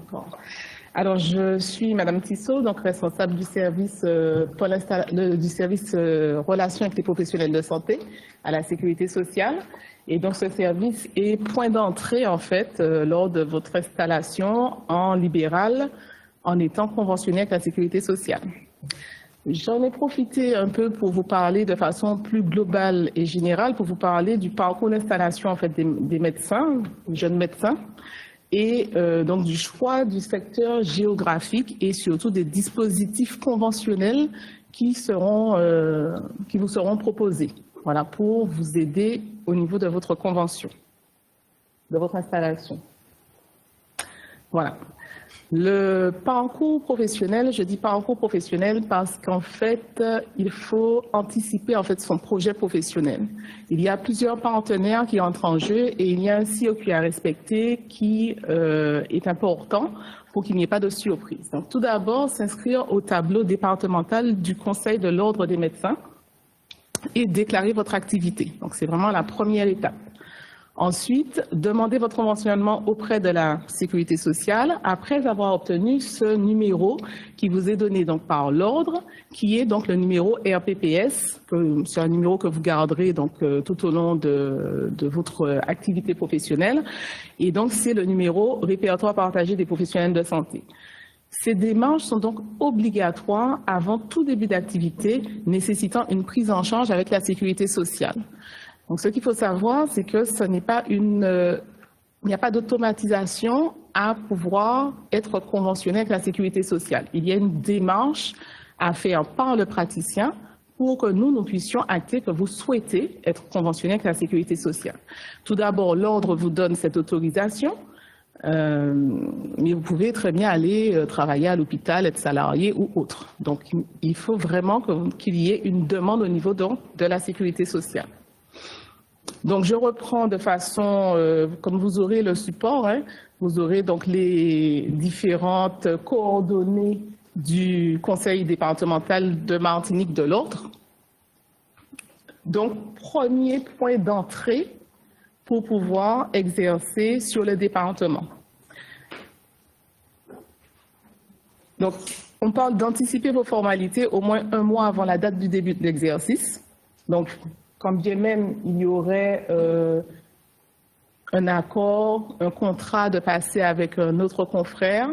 D'accord. Alors, je suis Madame Tissot, donc responsable du service, du service relations avec les professionnels de santé à la sécurité sociale. Et donc, ce service est point d'entrée, en fait, lors de votre installation en libéral, en étant conventionné avec la sécurité sociale. J'en ai profité un peu pour vous parler de façon plus globale et générale, pour vous parler du parcours d'installation, en fait, des médecins, des jeunes médecins, et donc du choix du secteur géographique et surtout des dispositifs conventionnels qui vous seront proposés, voilà, pour vous aider au niveau de votre convention, de votre installation. Voilà. Le parcours professionnel, je dis parcours professionnel parce qu'en fait, il faut anticiper en fait son projet professionnel. Il y a plusieurs partenaires qui entrent en jeu et il y a un circuit à respecter qui est important pour qu'il n'y ait pas de surprise. Donc, tout d'abord, s'inscrire au tableau départemental du Conseil de l'Ordre des médecins et déclarer votre activité. Donc, c'est vraiment la première étape. Ensuite, demandez votre conventionnement auprès de la Sécurité sociale après avoir obtenu ce numéro qui vous est donné donc par l'ordre, qui est donc le numéro RPPS. C'est un numéro que vous garderez donc tout au long de votre activité professionnelle. Et donc, c'est le numéro répertoire partagé des professionnels de santé. Ces démarches sont donc obligatoires avant tout début d'activité nécessitant une prise en charge avec la Sécurité sociale. Donc, ce qu'il faut savoir, c'est que ce n'est pas il n'y a pas d'automatisation à pouvoir être conventionné avec la sécurité sociale. Il y a une démarche à faire par le praticien pour que nous puissions acter que vous souhaitez être conventionné avec la sécurité sociale. Tout d'abord, l'ordre vous donne cette autorisation, mais vous pouvez très bien aller travailler à l'hôpital, être salarié ou autre. Donc, il faut vraiment qu'il y ait une demande au niveau donc, de la sécurité sociale. Donc, je reprends de façon, comme vous aurez le support, hein, vous aurez donc les différentes coordonnées du Conseil départemental de Martinique de l'Ordre. Donc, premier point d'entrée pour pouvoir exercer sur le département. Donc, on parle d'anticiper vos formalités au moins un mois avant la date du début de l'exercice. Donc, quand bien même il y aurait un accord, un contrat de passer avec un autre confrère,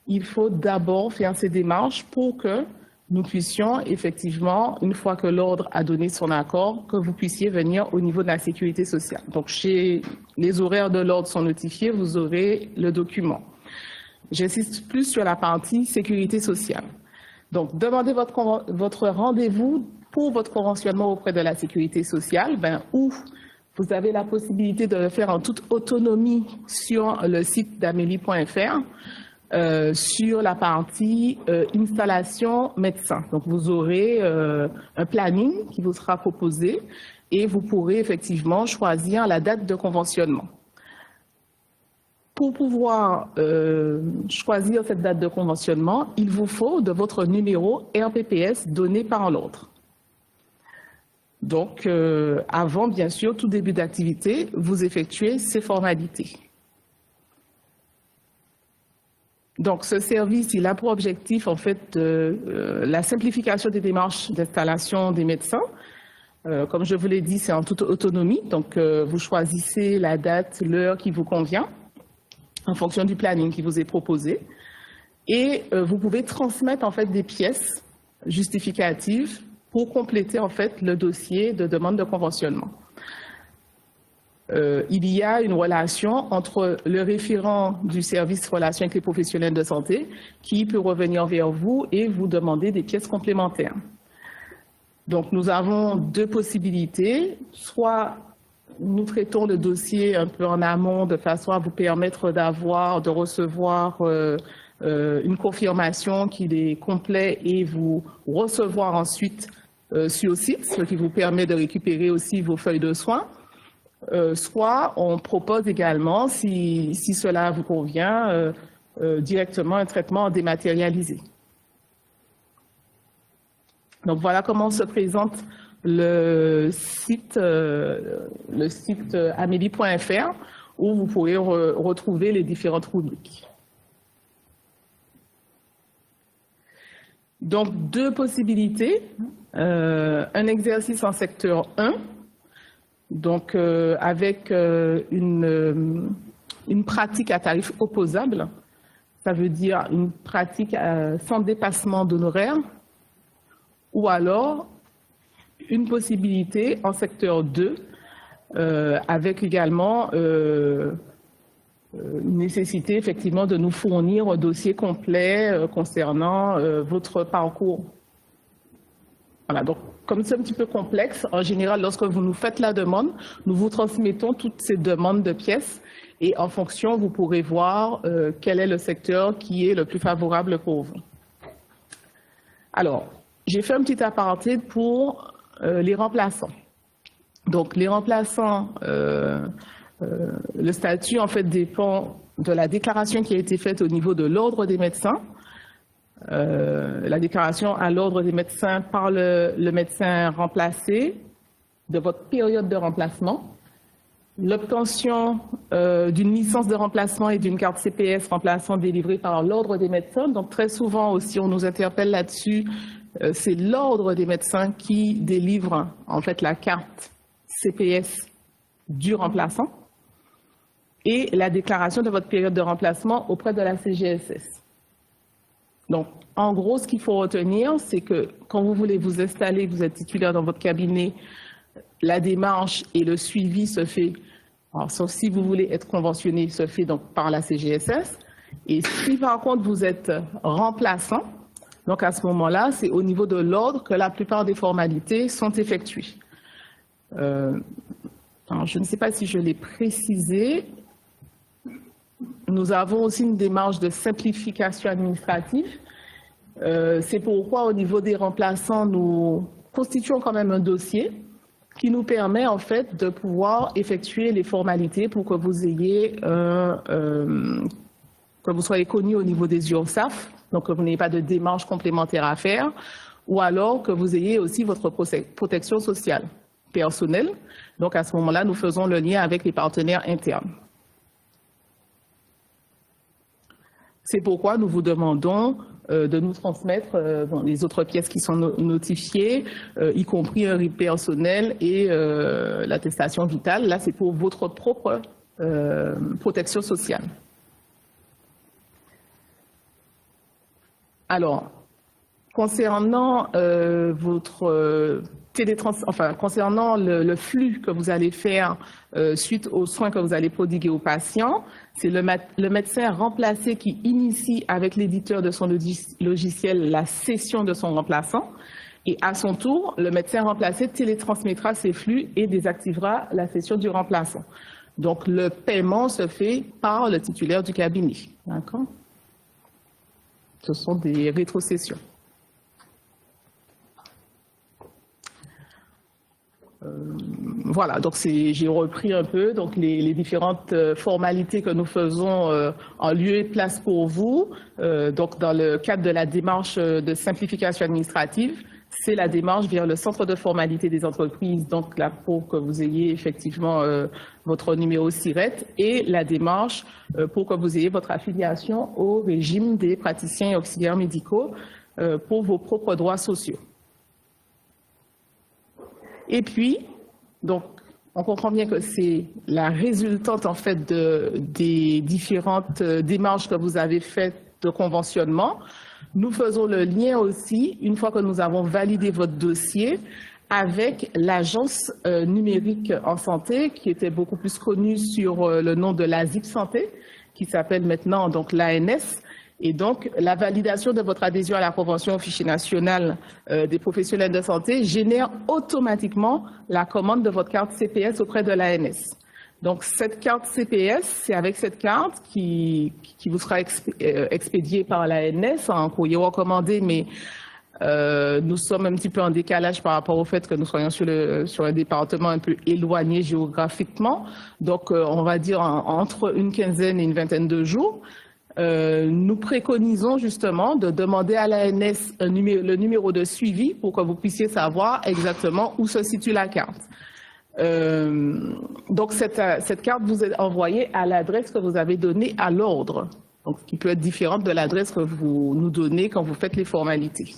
il faut d'abord faire ces démarches pour que nous puissions effectivement, une fois que l'ordre a donné son accord, que vous puissiez venir au niveau de la sécurité sociale. Donc, les horaires de l'ordre sont notifiés, vous aurez le document. J'insiste plus sur la partie sécurité sociale. Donc, demandez votre rendez-vous pour votre conventionnement auprès de la sécurité sociale, où vous avez la possibilité de le faire en toute autonomie sur le site d'amélie.fr, sur la partie installation médecin. Donc, vous aurez un planning qui vous sera proposé et vous pourrez effectivement choisir la date de conventionnement. Pour pouvoir choisir cette date de conventionnement, il vous faut de votre numéro RPPS donné par l'ordre. Donc, avant, bien sûr, tout début d'activité, vous effectuez ces formalités. Donc, ce service, il a pour objectif, en fait, la simplification des démarches d'installation des médecins. Comme je vous l'ai dit, c'est en toute autonomie. Donc, vous choisissez la date, l'heure qui vous convient, en fonction du planning qui vous est proposé. Et vous pouvez transmettre, en fait, des pièces justificatives pour compléter en fait le dossier de demande de conventionnement. Il y a une relation entre le référent du service relations avec les professionnels de santé qui peut revenir vers vous et vous demander des pièces complémentaires. Donc, nous avons deux possibilités. Soit nous traitons le dossier un peu en amont de façon à vous permettre de recevoir une confirmation qu'il est complet et vous recevoir ensuite sur site, ce qui vous permet de récupérer aussi vos feuilles de soins. Soit on propose également, si cela vous convient, directement un traitement dématérialisé. Donc voilà comment se présente le site amélie.fr où vous pourrez retrouver les différentes rubriques. Donc, deux possibilités. Un exercice en secteur 1, donc avec une pratique à tarif opposable, ça veut dire une pratique sans dépassement d'honoraires, ou alors une possibilité en secteur 2, avec également une nécessité effectivement de nous fournir un dossier complet concernant votre parcours. Voilà, donc comme c'est un petit peu complexe, en général, lorsque vous nous faites la demande, nous vous transmettons toutes ces demandes de pièces et en fonction, vous pourrez voir quel est le secteur qui est le plus favorable pour vous. Alors, j'ai fait un petit aparté pour les remplaçants. Donc, les remplaçants, le statut en fait dépend de la déclaration qui a été faite au niveau de l'ordre des médecins. La déclaration à l'ordre des médecins par le médecin remplacé de votre période de remplacement, l'obtention d'une licence de remplacement et d'une carte CPS remplaçant délivrée par l'ordre des médecins. Donc très souvent aussi on nous interpelle là-dessus, c'est l'ordre des médecins qui délivre en fait la carte CPS du remplaçant et la déclaration de votre période de remplacement auprès de la CGSS. Donc, en gros, ce qu'il faut retenir, c'est que quand vous voulez vous installer, vous êtes titulaire dans votre cabinet, la démarche et le suivi se fait, alors, sauf si vous voulez être conventionné, se fait donc par la CGSS. Et si par contre vous êtes remplaçant, donc à ce moment-là, c'est au niveau de l'ordre que la plupart des formalités sont effectuées. Alors, je ne sais pas si je l'ai précisé. Nous avons aussi une démarche de simplification administrative. C'est pourquoi au niveau des remplaçants, nous constituons quand même un dossier qui nous permet en fait de pouvoir effectuer les formalités pour que vous ayez, que vous soyez connu au niveau des URSSAF, donc que vous n'ayez pas de démarche complémentaire à faire, ou alors que vous ayez aussi votre protection sociale personnelle. Donc à ce moment-là, nous faisons le lien avec les partenaires internes. C'est pourquoi nous vous demandons de nous transmettre les autres pièces qui sont notifiées, y compris un RIB personnel et l'attestation vitale. Là, c'est pour votre propre protection sociale. Alors, concernant concernant le flux que vous allez faire suite aux soins que vous allez prodiguer aux patients, c'est le médecin remplacé qui initie avec l'éditeur de son logiciel la cession de son remplaçant. Et à son tour, le médecin remplacé télétransmettra ces flux et désactivera la cession du remplaçant. Donc, le paiement se fait par le titulaire du cabinet. D'accord ? Ce sont des rétrocessions. Voilà, donc j'ai repris un peu donc les différentes formalités que nous faisons en lieu et place pour vous. Donc dans le cadre de la démarche de simplification administrative, c'est la démarche vers le centre de formalité des entreprises, donc là pour que vous ayez effectivement votre numéro SIRET, et la démarche pour que vous ayez votre affiliation au régime des praticiens et auxiliaires médicaux pour vos propres droits sociaux. Et puis, donc, on comprend bien que c'est la résultante en fait des différentes démarches que vous avez faites de conventionnement. Nous faisons le lien aussi, une fois que nous avons validé votre dossier, avec l'agence numérique en santé, qui était beaucoup plus connue sur le nom de l'ASIP Santé, qui s'appelle maintenant donc l'ANS. Et donc, la validation de votre adhésion à la Convention au fichier national des professionnels de santé génère automatiquement la commande de votre carte CPS auprès de l'ANS. Donc, cette carte CPS, c'est avec cette carte qui vous sera expédiée par l'ANS en courrier recommandé, mais nous sommes un petit peu en décalage par rapport au fait que nous soyons sur un département un peu éloigné géographiquement. Donc, on va dire entre une quinzaine et une vingtaine de jours. Nous préconisons justement de demander à l'ANS le numéro de suivi pour que vous puissiez savoir exactement où se situe la carte. Donc cette carte vous est envoyée à l'adresse que vous avez donnée à l'ordre. donc qui peut être différente de l'adresse que vous nous donnez quand vous faites les formalités.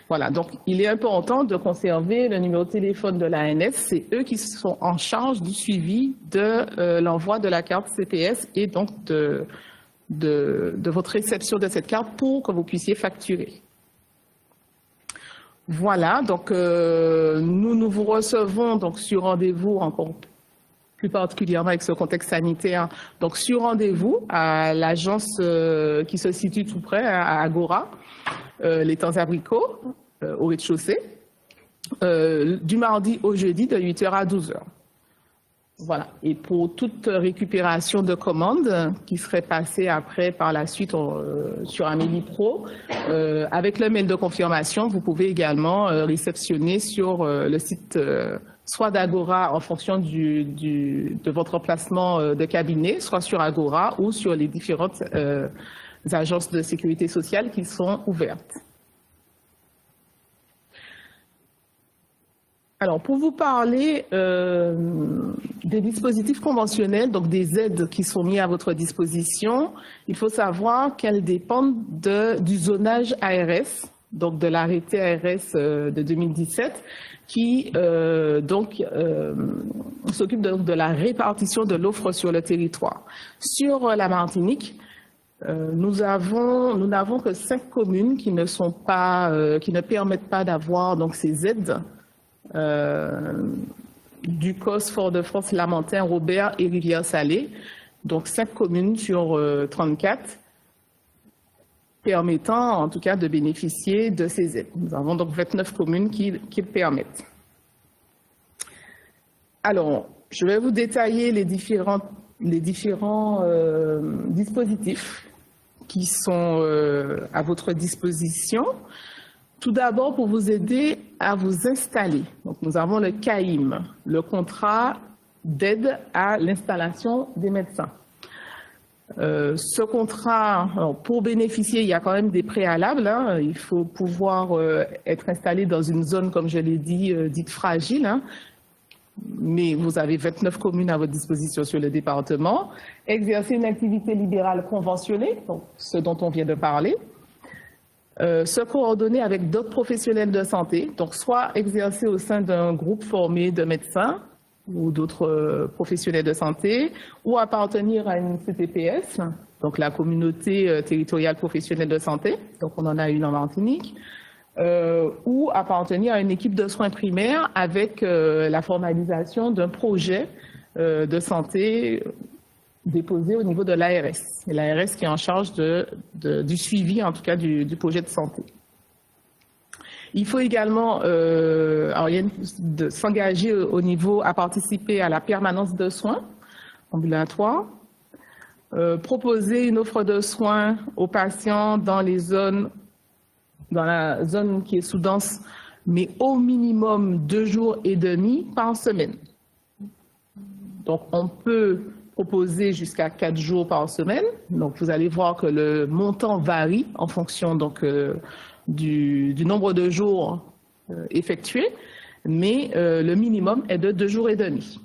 Voilà, donc il est important de conserver le numéro de téléphone de l'ANS. C'est eux qui sont en charge du suivi de l'envoi de la carte CPS et donc de votre réception de cette carte pour que vous puissiez facturer. Voilà, donc nous vous recevons donc sur rendez-vous, encore plus particulièrement avec ce contexte sanitaire, donc sur rendez-vous à l'agence qui se situe tout près, à Agora, les temps abricots, au rez-de-chaussée, du mardi au jeudi de 8h à 12h. Voilà, et pour toute récupération de commandes qui serait passée après par la suite sur Amélie Pro, avec le mail de confirmation, vous pouvez également réceptionner sur le site soit d'Agora en fonction de votre emplacement de cabinet, soit sur Agora ou sur les différentes agences de sécurité sociale qui sont ouvertes. Alors, pour vous parler des dispositifs conventionnels, donc des aides qui sont mis à votre disposition, il faut savoir qu'elles dépendent du zonage ARS, donc de l'arrêté ARS de 2017, qui s'occupe de la répartition de l'offre sur le territoire. Sur la Martinique, nous n'avons que 5 communes qui ne permettent pas d'avoir donc ces aides. Ducos, Fort-de-France, Lamentin, Robert et Rivière-Salée. Donc 5 communes sur 34 permettant en tout cas de bénéficier de ces aides. Nous avons donc 29 communes qui le permettent. Alors, je vais vous détailler les différents dispositifs qui sont à votre disposition. Tout d'abord, pour vous aider à vous installer. Donc, nous avons le CAIM, le contrat d'aide à l'installation des médecins. Ce contrat, alors, pour bénéficier, il y a quand même des préalables. Hein. Il faut pouvoir être installé dans une zone, comme je l'ai dit, dite fragile. Hein. Mais vous avez 29 communes à votre disposition sur le département. Exercer une activité libérale conventionnée, donc ce dont on vient de parler. Se coordonner avec d'autres professionnels de santé, donc soit exercer au sein d'un groupe formé de médecins ou d'autres professionnels de santé, ou appartenir à une CTPS, donc la communauté territoriale professionnelle de santé, donc on en a une en Martinique, ou appartenir à une équipe de soins primaires avec la formalisation d'un projet de santé déposé au niveau de l'ARS. C'est l'ARS qui est en charge du suivi, en tout cas, du projet de santé. Il faut également s'engager au niveau à participer à la permanence de soins ambulatoires, proposer une offre de soins aux patients dans la zone qui est sous-dense, mais au minimum 2 jours et demi par semaine. Donc, on peut proposer jusqu'à 4 jours par semaine. Donc, vous allez voir que le montant varie en fonction donc, du nombre de jours effectués, mais le minimum est de 2 jours et demi.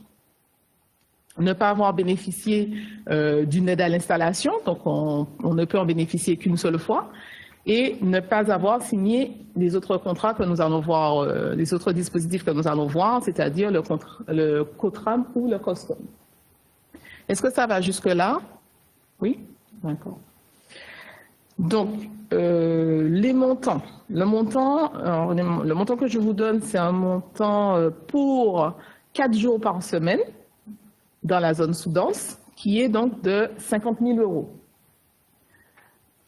Ne pas avoir bénéficié d'une aide à l'installation, donc on ne peut en bénéficier qu'une seule fois, et ne pas avoir signé les autres contrats que nous allons voir, les autres dispositifs que nous allons voir, c'est-à-dire le COTRAM ou le COSCOM. Est-ce que ça va jusque-là? Oui? D'accord. Donc, les montants. Le montant que je vous donne, c'est un montant pour 4 jours par semaine dans la zone sous-dense, qui est donc de 50 000 €.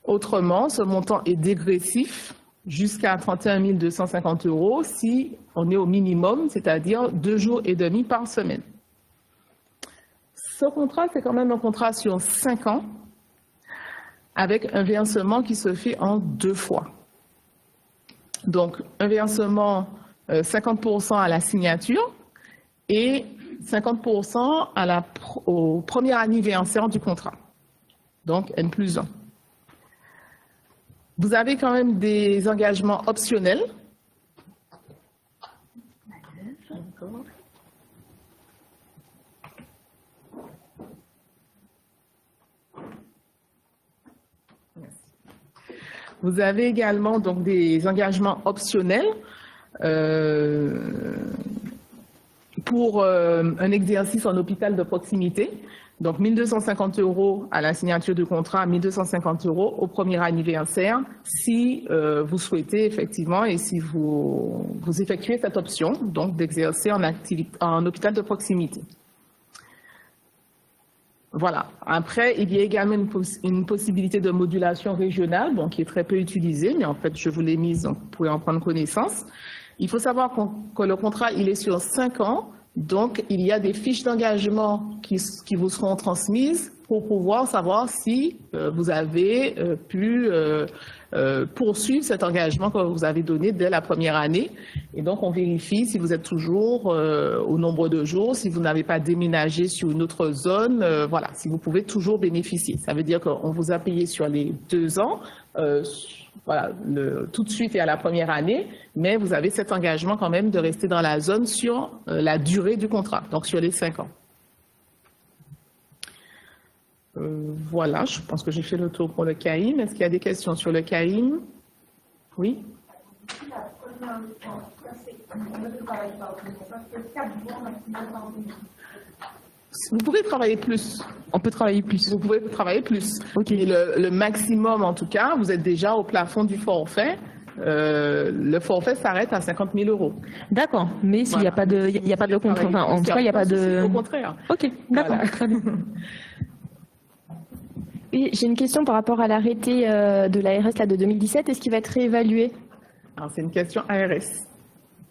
Autrement, ce montant est dégressif jusqu'à 31 250 € si on est au minimum, c'est-à-dire 2 jours et demi par semaine. Ce contrat, c'est quand même un contrat sur 5 ans avec un versement qui se fait en 2 fois. Donc, un versement 50% à la signature et 50% au premier anniversaire du contrat. Donc, N+1. Vous avez quand même des engagements optionnels. Vous avez également donc des engagements optionnels pour un exercice en hôpital de proximité. Donc 1 250 € à la signature du contrat, 1 250 € au premier anniversaire, si vous souhaitez effectivement et si vous effectuez cette option, donc d'exercer en hôpital de proximité. Voilà. Après, il y a également une possibilité de modulation régionale, donc qui est très peu utilisée, mais en fait, je vous l'ai mise, donc vous pouvez en prendre connaissance. Il faut savoir que le contrat, il est sur 5 ans. Donc, il y a des fiches d'engagement qui vous seront transmises pour pouvoir savoir si vous avez pu poursuivre cet engagement que vous avez donné dès la première année. Et donc, on vérifie si vous êtes toujours au nombre de jours, si vous n'avez pas déménagé sur une autre zone, voilà, si vous pouvez toujours bénéficier. Ça veut dire qu'on vous a payé sur les 2 ans, voilà, tout de suite et à la première année, mais vous avez cet engagement quand même de rester dans la zone sur la durée du contrat, donc sur les 5 ans. Voilà, je pense que j'ai fait le tour pour le CAIM. Est-ce qu'il y a des questions sur le CAIM? Oui. Vous pouvez travailler plus. On peut travailler plus. Vous pouvez travailler plus. Ok. Et le maximum, en tout cas, vous êtes déjà au plafond du forfait. Le forfait s'arrête à 50 000 €. D'accord, mais s'il n'y a pas de, il y a pas de contrainte. Enfin, en tout cas, il n'y a pas de. Au contraire. Ok, d'accord, Voilà. très bien. Oui, j'ai une question par rapport à l'arrêté de l'ARS de 2017. Est-ce qu'il va être réévalué? Alors, c'est une question ARS.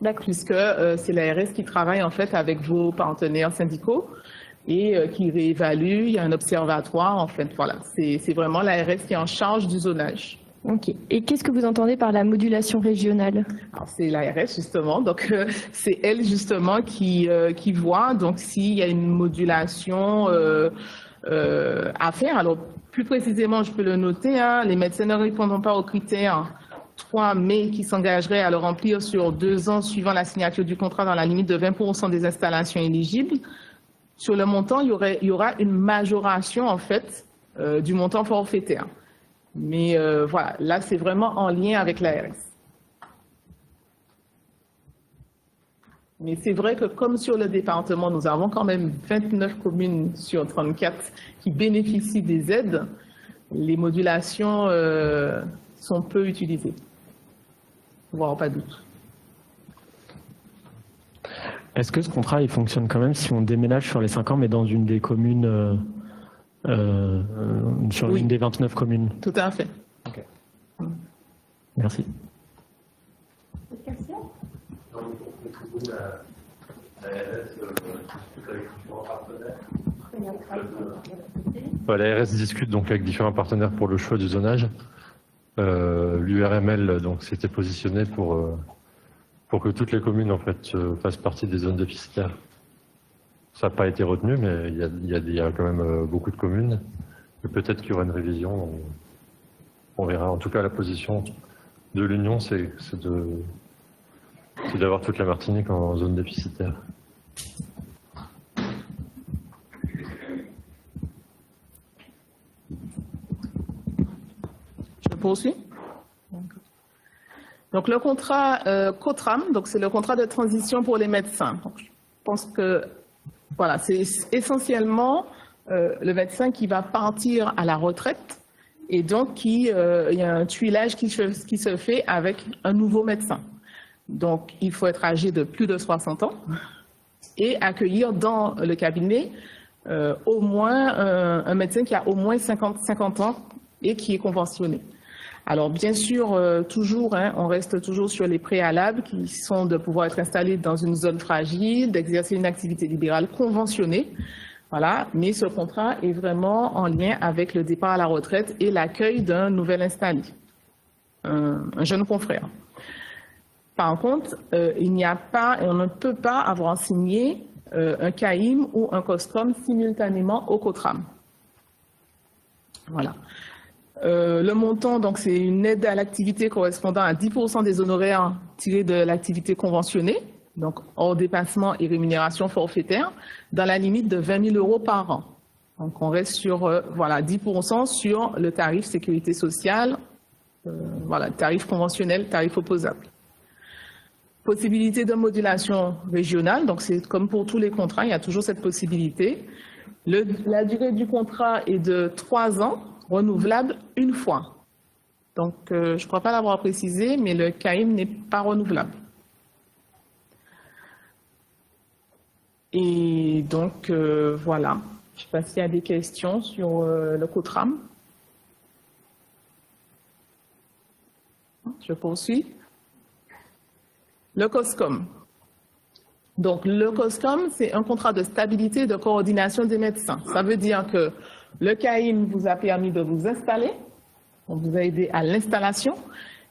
D'accord. Puisque c'est l'ARS qui travaille en fait avec vos partenaires syndicaux et qui réévalue. Il y a un observatoire, en fait. Voilà, c'est vraiment l'ARS qui est en charge du zonage. Ok. Et qu'est-ce que vous entendez par la modulation régionale? Alors, c'est l'ARS, justement. Donc, c'est elle, justement, qui voit donc s'il y a une modulation à faire. Alors, plus précisément, je peux le noter, hein, les médecins ne répondant pas aux critères 3, mais qui s'engageraient à le remplir sur 2 ans suivant la signature du contrat dans la limite de 20% des installations éligibles. Sur le montant, il y aura une majoration, en fait, du montant forfaitaire. Mais voilà, là, c'est vraiment en lien avec l'ARS. Mais c'est vrai que comme sur le département, nous avons quand même 29 communes sur 34 qui bénéficient des aides, les modulations sont peu utilisées, voire pas de doute. Est-ce que ce contrat il fonctionne quand même si on déménage sur les 5 ans, mais dans une des communes, sur Oui. une des 29 communes? Tout à fait. Okay. Merci. L'ARS discute donc avec différents partenaires pour le choix du zonage. L'URML donc s'était positionné pour que toutes les communes en fait fassent partie des zones déficitaires. Ça n'a pas été retenu, mais il y a quand même beaucoup de communes. Et peut-être qu'il y aura une révision. On verra. En tout cas, la position de l'Union, c'est d'avoir toute la Martinique en zone déficitaire. Je poursuis. Donc le contrat COTRAM, donc c'est le contrat de transition pour les médecins. Donc, je pense que voilà, c'est essentiellement le médecin qui va partir à la retraite et donc il y a un tuilage qui se fait avec un nouveau médecin. Donc il faut être âgé de plus de 60 ans et accueillir dans le cabinet au moins un médecin qui a au moins 50 ans et qui est conventionné. Alors bien sûr, toujours, hein, on reste toujours sur les préalables qui sont de pouvoir être installé dans une zone fragile, d'exercer une activité libérale conventionnée. Voilà, mais ce contrat est vraiment en lien avec le départ à la retraite et l'accueil d'un nouvel installé, un jeune confrère. Par contre, il n'y a pas, et on ne peut pas avoir signé un CAIM ou un COSCOM simultanément au COTRAM. Voilà. Le montant, donc, c'est une aide à l'activité correspondant à 10% des honoraires tirés de l'activité conventionnée, donc hors dépassement et rémunération forfaitaire, dans la limite de 20 000 € par an. Donc, on reste sur voilà, 10% sur le tarif sécurité sociale voilà, tarif conventionnel, tarif opposable. Possibilité de modulation régionale, donc c'est comme pour tous les contrats, il y a toujours cette possibilité. La durée du contrat est de 3 ans, renouvelable une fois. Donc, je ne crois pas l'avoir précisé, mais le CAIM n'est pas renouvelable. Et donc, voilà. Je ne sais pas s'il y a des questions sur le COTRAM. Je poursuis. Le COSCOM. Donc, le COSCOM, c'est un contrat de stabilité et de coordination des médecins. Ça veut dire que le CAIM vous a permis de vous installer, on vous a aidé à l'installation,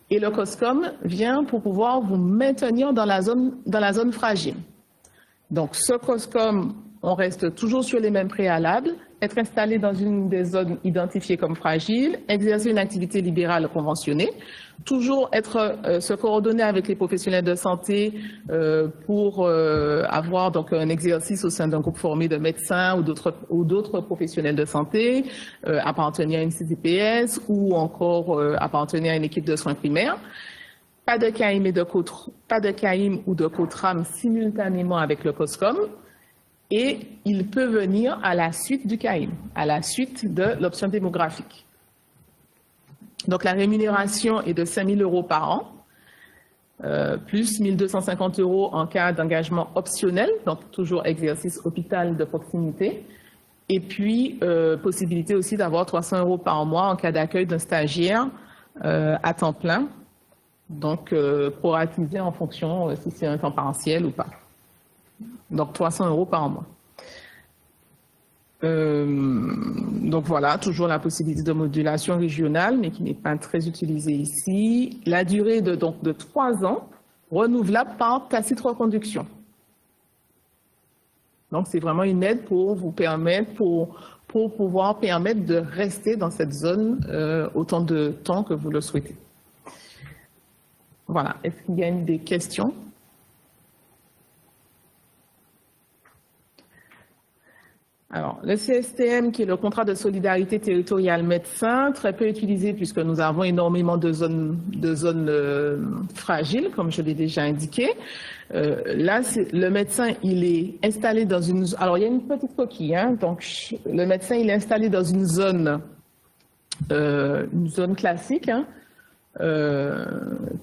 et le COSCOM vient pour pouvoir vous maintenir dans la zone fragile. Donc, ce COSCOM, on reste toujours sur les mêmes préalables, être installé dans une des zones identifiées comme fragiles, exercer une activité libérale conventionnée, toujours se coordonner avec les professionnels de santé pour avoir donc un exercice au sein d'un groupe formé de médecins ou d'autres professionnels de santé, appartenir à une CCPS ou encore appartenir à une équipe de soins primaires. Pas de CAIM ou de COTRAM simultanément avec le COSCOM. Et il peut venir à la suite du CAIM, à la suite de l'option démographique. Donc la rémunération est de 5 000 € par an, plus 1 250 € en cas d'engagement optionnel, donc toujours exercice hôpital de proximité. Et puis, possibilité aussi d'avoir 300 € par mois en cas d'accueil d'un stagiaire à temps plein, donc proratisé en fonction si c'est un temps partiel ou pas. Donc 300 € par mois. Donc voilà, toujours la possibilité de modulation régionale, mais qui n'est pas très utilisée ici. La durée de 3 ans, renouvelable par tacite reconduction. Donc c'est vraiment une aide pour vous permettre, pour pouvoir permettre de rester dans cette zone autant de temps que vous le souhaitez. Voilà, est-ce qu'il y a des questions ? Alors, le CSTM, qui est le contrat de solidarité territoriale médecin, très peu utilisé puisque nous avons énormément de zones fragiles, comme je l'ai déjà indiqué. Là, le médecin, il est installé dans une... Alors, il y a une petite coquille, hein, donc le médecin, il est installé dans une zone classique, hein.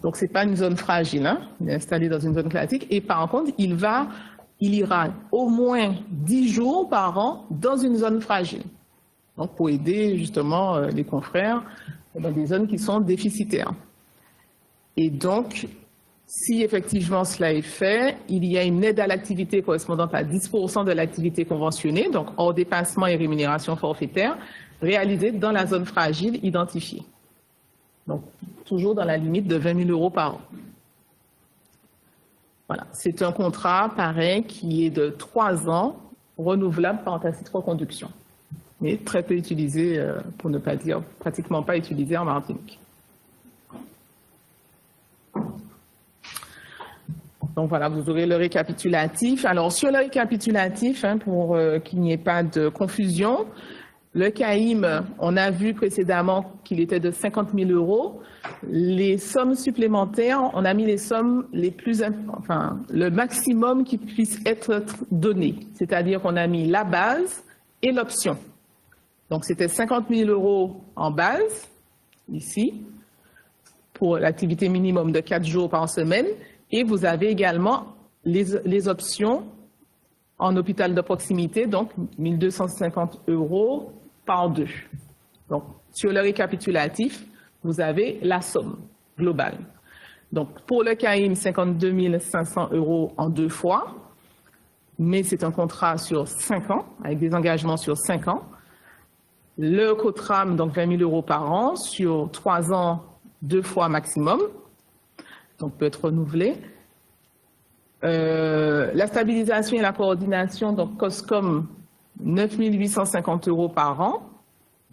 Donc, ce n'est pas une zone fragile, hein. Il est installé dans une zone classique et par contre, il ira au moins 10 jours par an dans une zone fragile. Donc, pour aider justement les confrères dans des zones qui sont déficitaires. Et donc, si effectivement cela est fait, il y a une aide à l'activité correspondante à 10% de l'activité conventionnée, donc hors dépassement et rémunération forfaitaire, réalisée dans la zone fragile identifiée. Donc, toujours dans la limite de 20 000 € par an. Voilà, c'est un contrat, pareil, qui est de 3 ans, renouvelable par tacite reconduction, mais très peu utilisé, pour ne pas dire pratiquement pas utilisé en Martinique. Donc voilà, vous aurez le récapitulatif. Alors sur le récapitulatif, hein, pour qu'il n'y ait pas de confusion, le CAIM, on a vu précédemment qu'il était de 50 000 €. Les sommes supplémentaires, on a mis les sommes les plus, enfin, le maximum qui puisse être donné. C'est-à-dire qu'on a mis la base et l'option. Donc, c'était 50 000 € en base, ici, pour l'activité minimum de 4 jours par semaine. Et vous avez également les options en hôpital de proximité, donc 1 250 € par 2. Donc, sur le récapitulatif, vous avez la somme globale. Donc, pour le CAIM, 52 500 € en 2 fois, mais c'est un contrat sur 5 ans, avec des engagements sur 5 ans. Le COTRAM, donc 20 000 € par an, sur 3 ans, 2 fois maximum, donc peut être renouvelé. La stabilisation et la coordination, donc COSCOM, 9 850 € par an,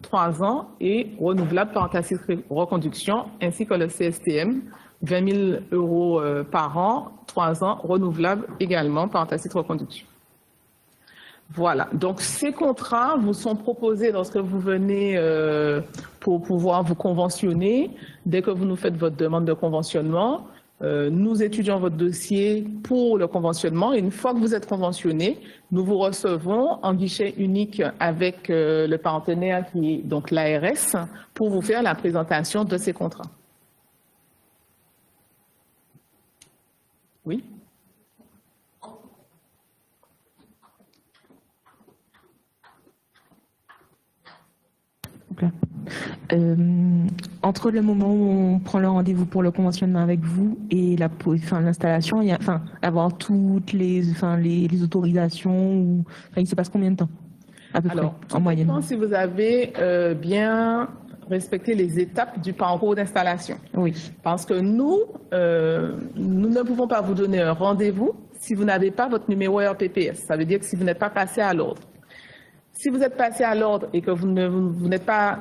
3 ans, et renouvelable par tacite reconduction, ainsi que le CSTM, 20 000 € par an, 3 ans, renouvelable également par tacite reconduction. Voilà, donc ces contrats vous sont proposés lorsque vous venez pour pouvoir vous conventionner. Dès que vous nous faites votre demande de conventionnement, nous étudions votre dossier pour le conventionnement et une fois que vous êtes conventionné, nous vous recevons en guichet unique avec le partenaire qui est donc l'ARS pour vous faire la présentation de ces contrats. Oui? Entre le moment où on prend le rendez-vous pour le conventionnement avec vous et l'installation, avoir toutes les autorisations, il se passe combien de temps à peu près, en moyenne? Alors, si vous avez bien respecté les étapes du parcours d'installation. Oui. Parce que nous ne pouvons pas vous donner un rendez-vous si vous n'avez pas votre numéro RPPS. Ça veut dire que si vous n'êtes pas passé à l'ordre. Si vous êtes passé à l'ordre et que vous n'êtes pas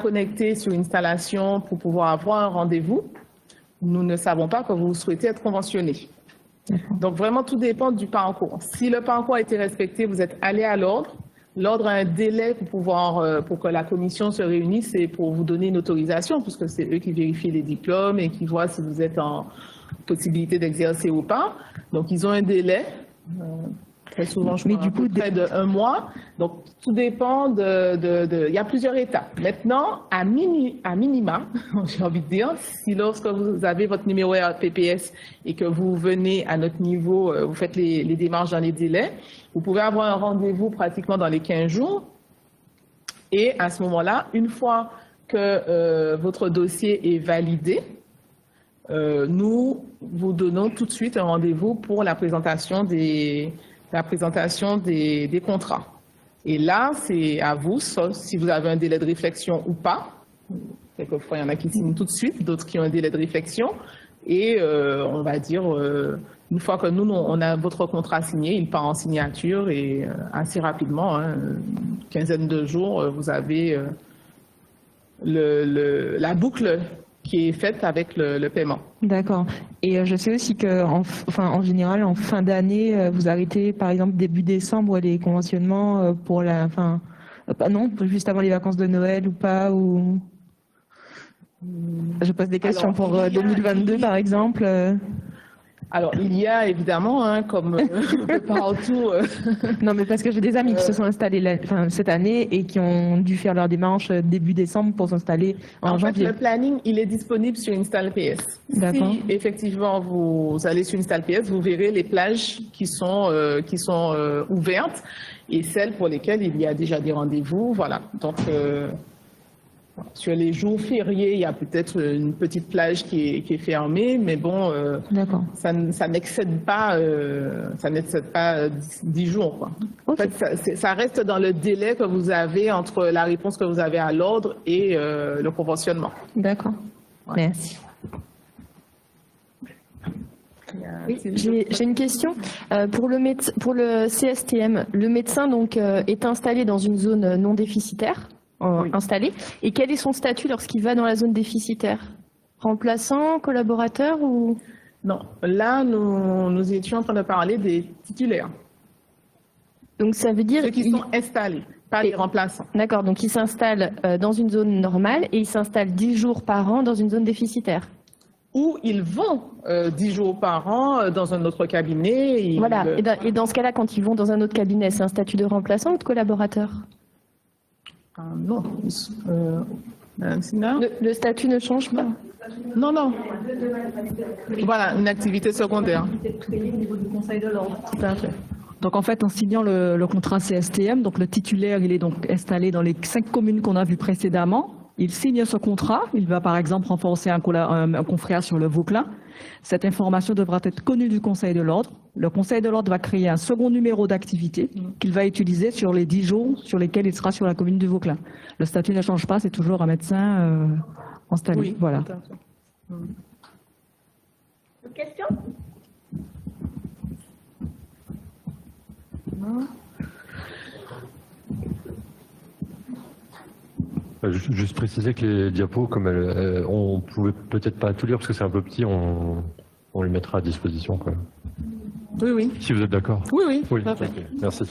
connecté sur une installation pour pouvoir avoir un rendez-vous, nous ne savons pas que vous souhaitez être conventionné. Donc vraiment, tout dépend du parcours. Si le parcours a été respecté, vous êtes allé à l'ordre. L'ordre a un délai pour que la commission se réunisse et pour vous donner une autorisation, puisque c'est eux qui vérifient les diplômes et qui voient si vous êtes en possibilité d'exercer ou pas. Donc ils ont un délai. Très souvent, je crois, près de 1 mois. Donc, tout dépend il y a plusieurs étapes. Maintenant, à minima, j'ai envie de dire, si lorsque vous avez votre numéro RPPS et que vous venez à notre niveau, vous faites les démarches dans les délais, vous pouvez avoir un rendez-vous pratiquement dans les 15 jours. Et à ce moment-là, une fois que votre dossier est validé, nous vous donnons tout de suite un rendez-vous pour la présentation des contrats. Et là, c'est à vous, sauf si vous avez un délai de réflexion ou pas. Quelquefois, il y en a qui signent tout de suite, d'autres qui ont un délai de réflexion. Et on va dire, une fois que nous, on a votre contrat signé, il part en signature et assez rapidement, une quinzaine de jours, vous avez la boucle qui est faite avec le paiement. D'accord. Et je sais aussi en général, en fin d'année, vous arrêtez, par exemple, début décembre, les conventionnements pour juste avant les vacances de Noël ou pas, ou... Je pose des questions pour 2022, par exemple. Alors, il y a évidemment, comme partout... Non, mais parce que j'ai des amis qui se sont installés cette année et qui ont dû faire leur démarche début décembre pour s'installer en janvier. Le planning, il est disponible sur InstallPS. Si effectivement vous allez sur InstallPS, vous verrez les plages qui sont ouvertes et celles pour lesquelles il y a déjà des rendez-vous. Voilà. Donc, sur les jours fériés, il y a peut-être une petite plage qui est fermée, mais bon, ça n'excède pas 10 jours, quoi. Okay. En fait, ça reste dans le délai que vous avez entre la réponse que vous avez à l'ordre et le conventionnement. D'accord. Ouais. Merci. Oui, j'ai une question. Pour le CSTM, le médecin donc, est installé dans une zone non déficitaire. Installé. Et quel est son statut lorsqu'il va dans la zone déficitaire? Remplaçant, collaborateur ou... Non, là, nous étions en train de parler des titulaires. Donc ça veut dire... Ceux qui sont installés, pas les remplaçants. D'accord, donc ils s'installent dans une zone normale et ils s'installent 10 jours par an dans une zone déficitaire. Ou ils vont 10 jours par an dans un autre cabinet. Voilà, et dans ce cas-là, quand ils vont dans un autre cabinet, c'est un statut de remplaçant ou de collaborateur? Non. Le statut ne change pas? Non, non. Voilà, une activité secondaire. Tout à fait. Donc en fait, en signant le contrat CSTM, donc le titulaire, il est donc installé dans les 5 communes qu'on a vues précédemment. Il signe ce contrat, il va par exemple renforcer un confrère sur le Vauclin. Cette information devra être connue du Conseil de l'Ordre. Le Conseil de l'Ordre va créer un second numéro d'activité qu'il va utiliser sur les 10 jours sur lesquels il sera sur la commune du Vauclin. Le statut ne change pas, c'est toujours un médecin installé. Oui, voilà. Autre question? Non. Juste préciser que les diapos, comme on pouvait peut-être pas tout lire parce que c'est un peu petit, on les mettra à disposition quand même. Oui, oui. Si vous êtes d'accord. Oui, oui. Oui, tout à fait. ok, merci.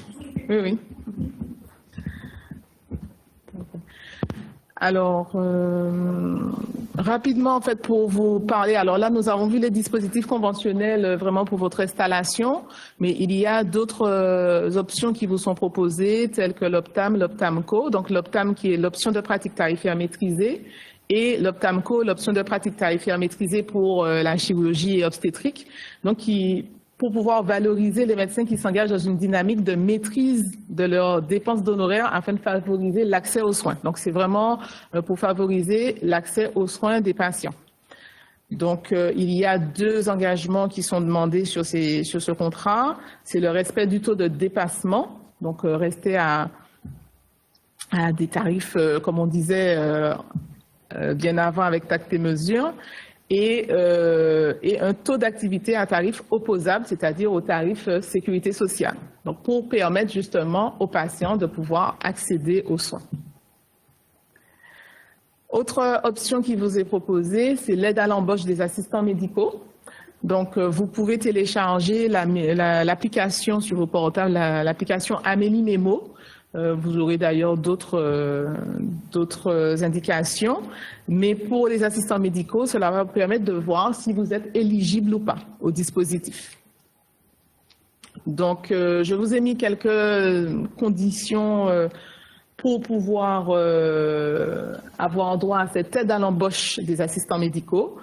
Oui, oui. Alors, rapidement, en fait, pour vous parler, alors là, nous avons vu les dispositifs conventionnels vraiment pour votre installation, mais il y a d'autres options qui vous sont proposées, telles que l'Optam, l'Optamco. Donc, l'Optam qui est l'option de pratique tarifaire maîtrisée et l'Optamco, l'option de pratique tarifaire maîtrisée pour la chirurgie et obstétrique. Donc, pour pouvoir valoriser les médecins qui s'engagent dans une dynamique de maîtrise de leurs dépenses d'honoraires afin de favoriser l'accès aux soins. Donc, c'est vraiment pour favoriser l'accès aux soins des patients. Donc, il y a 2 engagements qui sont demandés sur ce contrat. C'est le respect du taux de dépassement, donc rester à des tarifs, comme on disait bien avant avec tact et mesure, et un taux d'activité à tarif opposable, c'est-à-dire au tarif sécurité sociale. Donc, pour permettre justement aux patients de pouvoir accéder aux soins. Autre option qui vous est proposée, c'est l'aide à l'embauche des assistants médicaux. Donc, vous pouvez télécharger l'application sur vos portables, l'application Amélie Mémo. Vous aurez d'ailleurs d'autres indications. Mais pour les assistants médicaux, cela va vous permettre de voir si vous êtes éligible ou pas au dispositif. Donc, je vous ai mis quelques conditions pour pouvoir avoir droit à cette aide à l'embauche des assistants médicaux.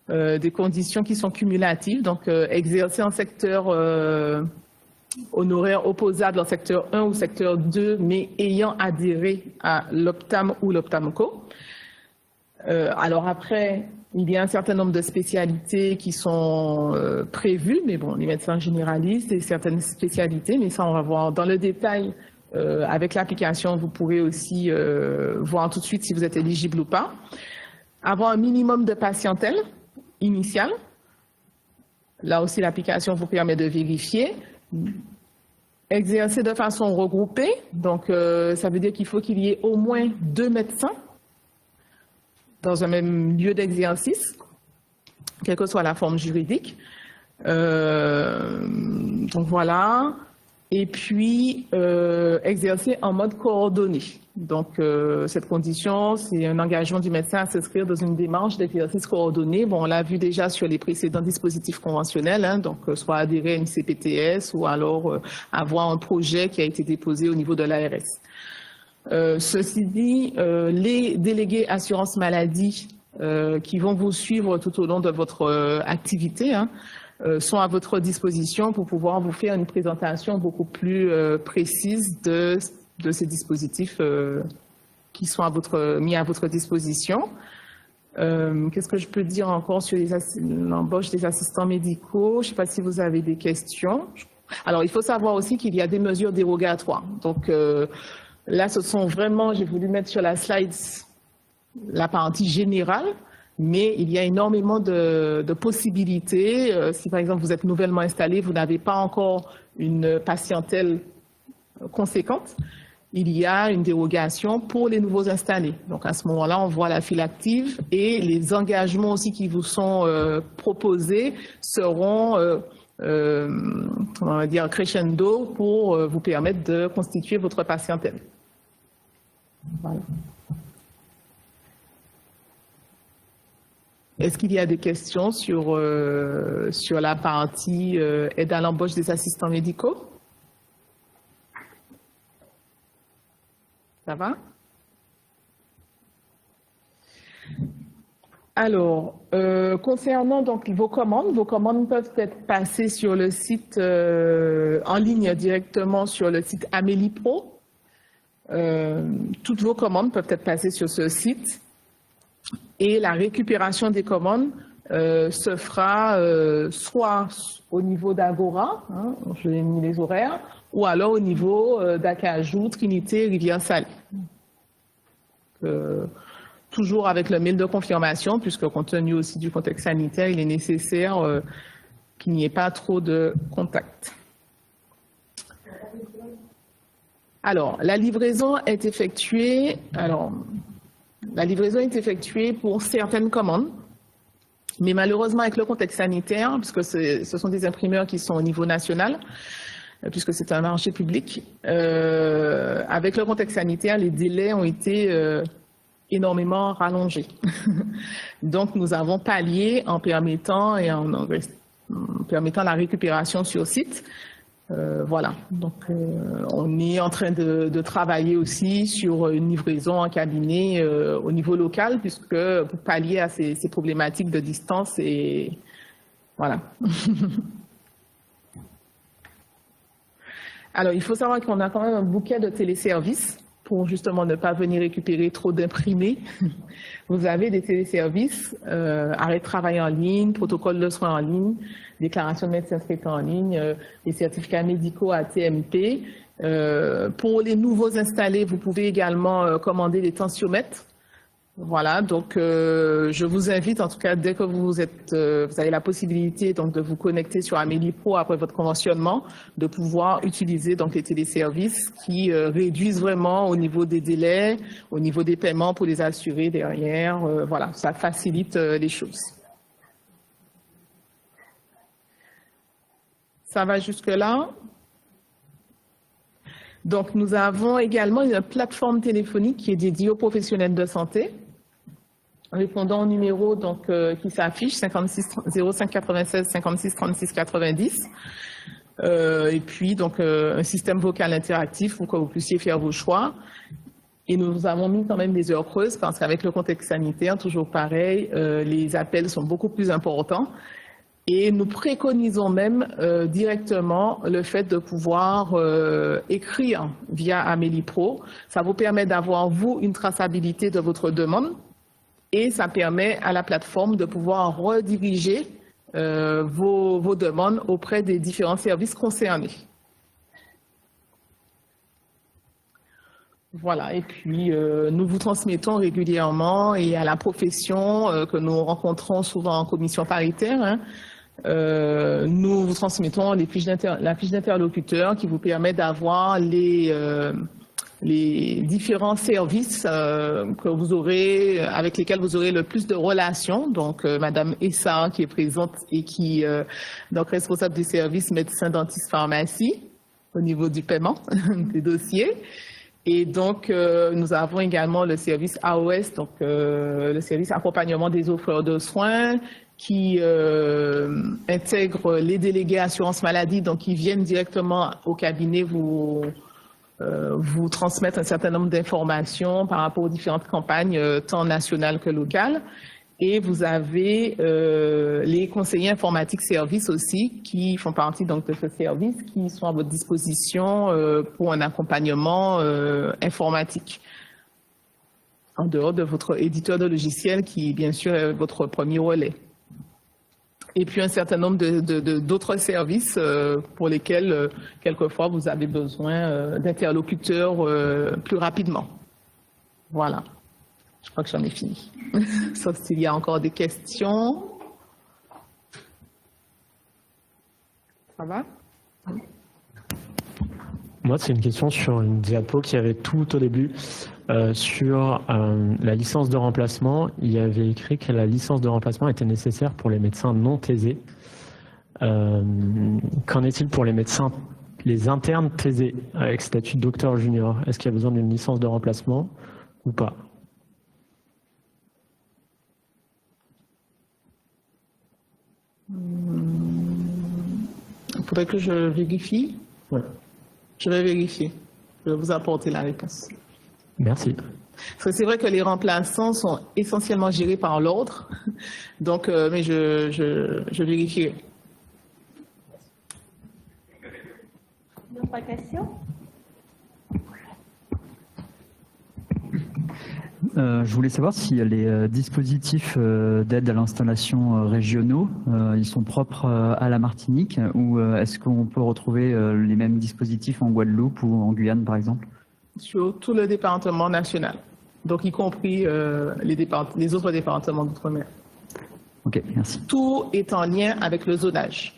Des conditions qui sont cumulatives, donc exercer en secteur honoraire opposable en secteur 1 ou secteur 2, mais ayant adhéré à l'Optam ou l'Optamco. Alors après, il y a un certain nombre de spécialités qui sont prévues, mais bon, les médecins généralistes et certaines spécialités, mais ça on va voir dans le détail. Avec l'application, vous pourrez aussi voir tout de suite si vous êtes éligible ou pas. Avoir un minimum de patientèle initiale. Là aussi, l'application vous permet de vérifier. Exercer de façon regroupée, donc ça veut dire qu'il faut qu'il y ait au moins 2 médecins dans un même lieu d'exercice, quelle que soit la forme juridique. Donc voilà. Et puis, exercer en mode coordonné. Donc, cette condition, c'est un engagement du médecin à s'inscrire dans une démarche d'exercice coordonné. Bon, on l'a vu déjà sur les précédents dispositifs conventionnels, hein, donc soit adhérer à une CPTS ou alors avoir un projet qui a été déposé au niveau de l'ARS. Ceci dit, les délégués assurance maladie qui vont vous suivre tout au long de votre activité, hein, sont à votre disposition pour pouvoir vous faire une présentation beaucoup plus précise de ces dispositifs qui sont mis à votre disposition. Qu'est-ce que je peux dire encore sur l'embauche des assistants médicaux? Je ne sais pas si vous avez des questions. Alors, il faut savoir aussi qu'il y a des mesures dérogatoires. Donc, là, ce sont vraiment, j'ai voulu mettre sur la slide la partie générale, mais il y a énormément de possibilités. Si, par exemple, vous êtes nouvellement installé, vous n'avez pas encore une patientèle conséquente, il y a une dérogation pour les nouveaux installés. Donc, à ce moment-là, on voit la file active et les engagements aussi qui vous sont proposés seront, on va dire, crescendo pour vous permettre de constituer votre patientèle. Voilà. Est-ce qu'il y a des questions sur la partie aide à l'embauche des assistants médicaux? Ça va? Alors, concernant donc vos commandes peuvent être passées sur le site en ligne directement sur le site Amélie Pro. Toutes vos commandes peuvent être passées sur ce site. Et la récupération des commandes se fera soit au niveau d'Agora, hein, je l'ai mis les horaires, ou alors au niveau d'Acajou, Trinité, Rivière-Salée. Toujours avec le mail de confirmation, puisque compte tenu aussi du contexte sanitaire, il est nécessaire qu'il n'y ait pas trop de contacts. Alors, la livraison est effectuée. Alors, la livraison est effectuée pour certaines commandes. Mais malheureusement, avec le contexte sanitaire, puisque ce sont des imprimeurs qui sont au niveau national, puisque c'est un marché public, avec le contexte sanitaire, les délais ont été énormément rallongés. Donc, nous avons pallié en permettant la récupération sur site. Voilà, donc on est en train de travailler aussi sur une livraison en cabinet au niveau local, puisque pour pallier à ces problématiques de distance et voilà. Alors, il faut savoir qu'on a quand même un bouquet de téléservices pour justement ne pas venir récupérer trop d'imprimés. Vous avez des téléservices, arrêt de travail en ligne, protocole de soins en ligne, déclaration de médecin traitant en ligne, les certificats médicaux ATMP. Pour les nouveaux installés, vous pouvez également commander des tensiomètres. Voilà, donc je vous invite, en tout cas, dès que vous avez la possibilité donc de vous connecter sur Amélie Pro après votre conventionnement, de pouvoir utiliser donc les téléservices qui réduisent vraiment au niveau des délais, au niveau des paiements pour les assurer derrière. Voilà, ça facilite les choses. Ça va jusque-là. Donc, nous avons également une plateforme téléphonique qui est dédiée aux professionnels de santé, répondant au numéro donc, qui s'affiche, 05 96 56 36 90. Et puis, donc, un système vocal interactif pour que vous puissiez faire vos choix. Et nous avons mis quand même des heures creuses parce qu'avec le contexte sanitaire, toujours pareil, les appels sont beaucoup plus importants. Et nous préconisons même directement le fait de pouvoir écrire via Amélie Pro. Ça vous permet d'avoir, vous, une traçabilité de votre demande et ça permet à la plateforme de pouvoir rediriger vos demandes auprès des différents services concernés. Voilà, et puis nous vous transmettons régulièrement et à la profession que nous rencontrons souvent en commission paritaire, hein, nous vous transmettons la fiche d'interlocuteur qui vous permet d'avoir les différents services que vous aurez, avec lesquels vous aurez le plus de relations. Donc, Madame Essa qui est présente et qui est donc responsable du service médecin, dentiste, pharmacie au niveau du paiement des dossiers. Et donc, nous avons également le service AOS, donc le service accompagnement des offreurs de soins, qui intègre les délégués assurance maladie, donc qui viennent directement au cabinet vous transmettre un certain nombre d'informations par rapport aux différentes campagnes, tant nationales que locales. Et vous avez les conseillers informatiques services aussi, qui font partie donc de ce service, qui sont à votre disposition pour un accompagnement informatique, en dehors de votre éditeur de logiciel qui, bien sûr, est votre premier relais. Et puis un certain nombre d'autres services pour lesquels, quelquefois, vous avez besoin d'interlocuteurs plus rapidement. Voilà. Je crois que j'en ai fini. Sauf s'il y a encore des questions. Ça va? Moi, c'est une question sur une diapo qui avait tout au début sur la licence de remplacement. Il y avait écrit que la licence de remplacement était nécessaire pour les médecins non thésés. Qu'en est-il pour les médecins, les internes thésés avec statut de docteur junior? Est-ce qu'il y a besoin d'une licence de remplacement ou pas? Il faudrait que je vérifie. Ouais. Je vais vérifier. Je vais vous apporter la réponse. Merci. Parce que c'est vrai que les remplaçants sont essentiellement gérés par l'ordre. Donc, mais je vérifierai. D'autres questions? Je voulais savoir si les dispositifs d'aide à l'installation régionaux, ils sont propres à la Martinique ou est-ce qu'on peut retrouver les mêmes dispositifs en Guadeloupe ou en Guyane, par exemple? Sur tout le département national, donc y compris les autres départements d'outre-mer. Ok, merci. Tout est en lien avec le zonage.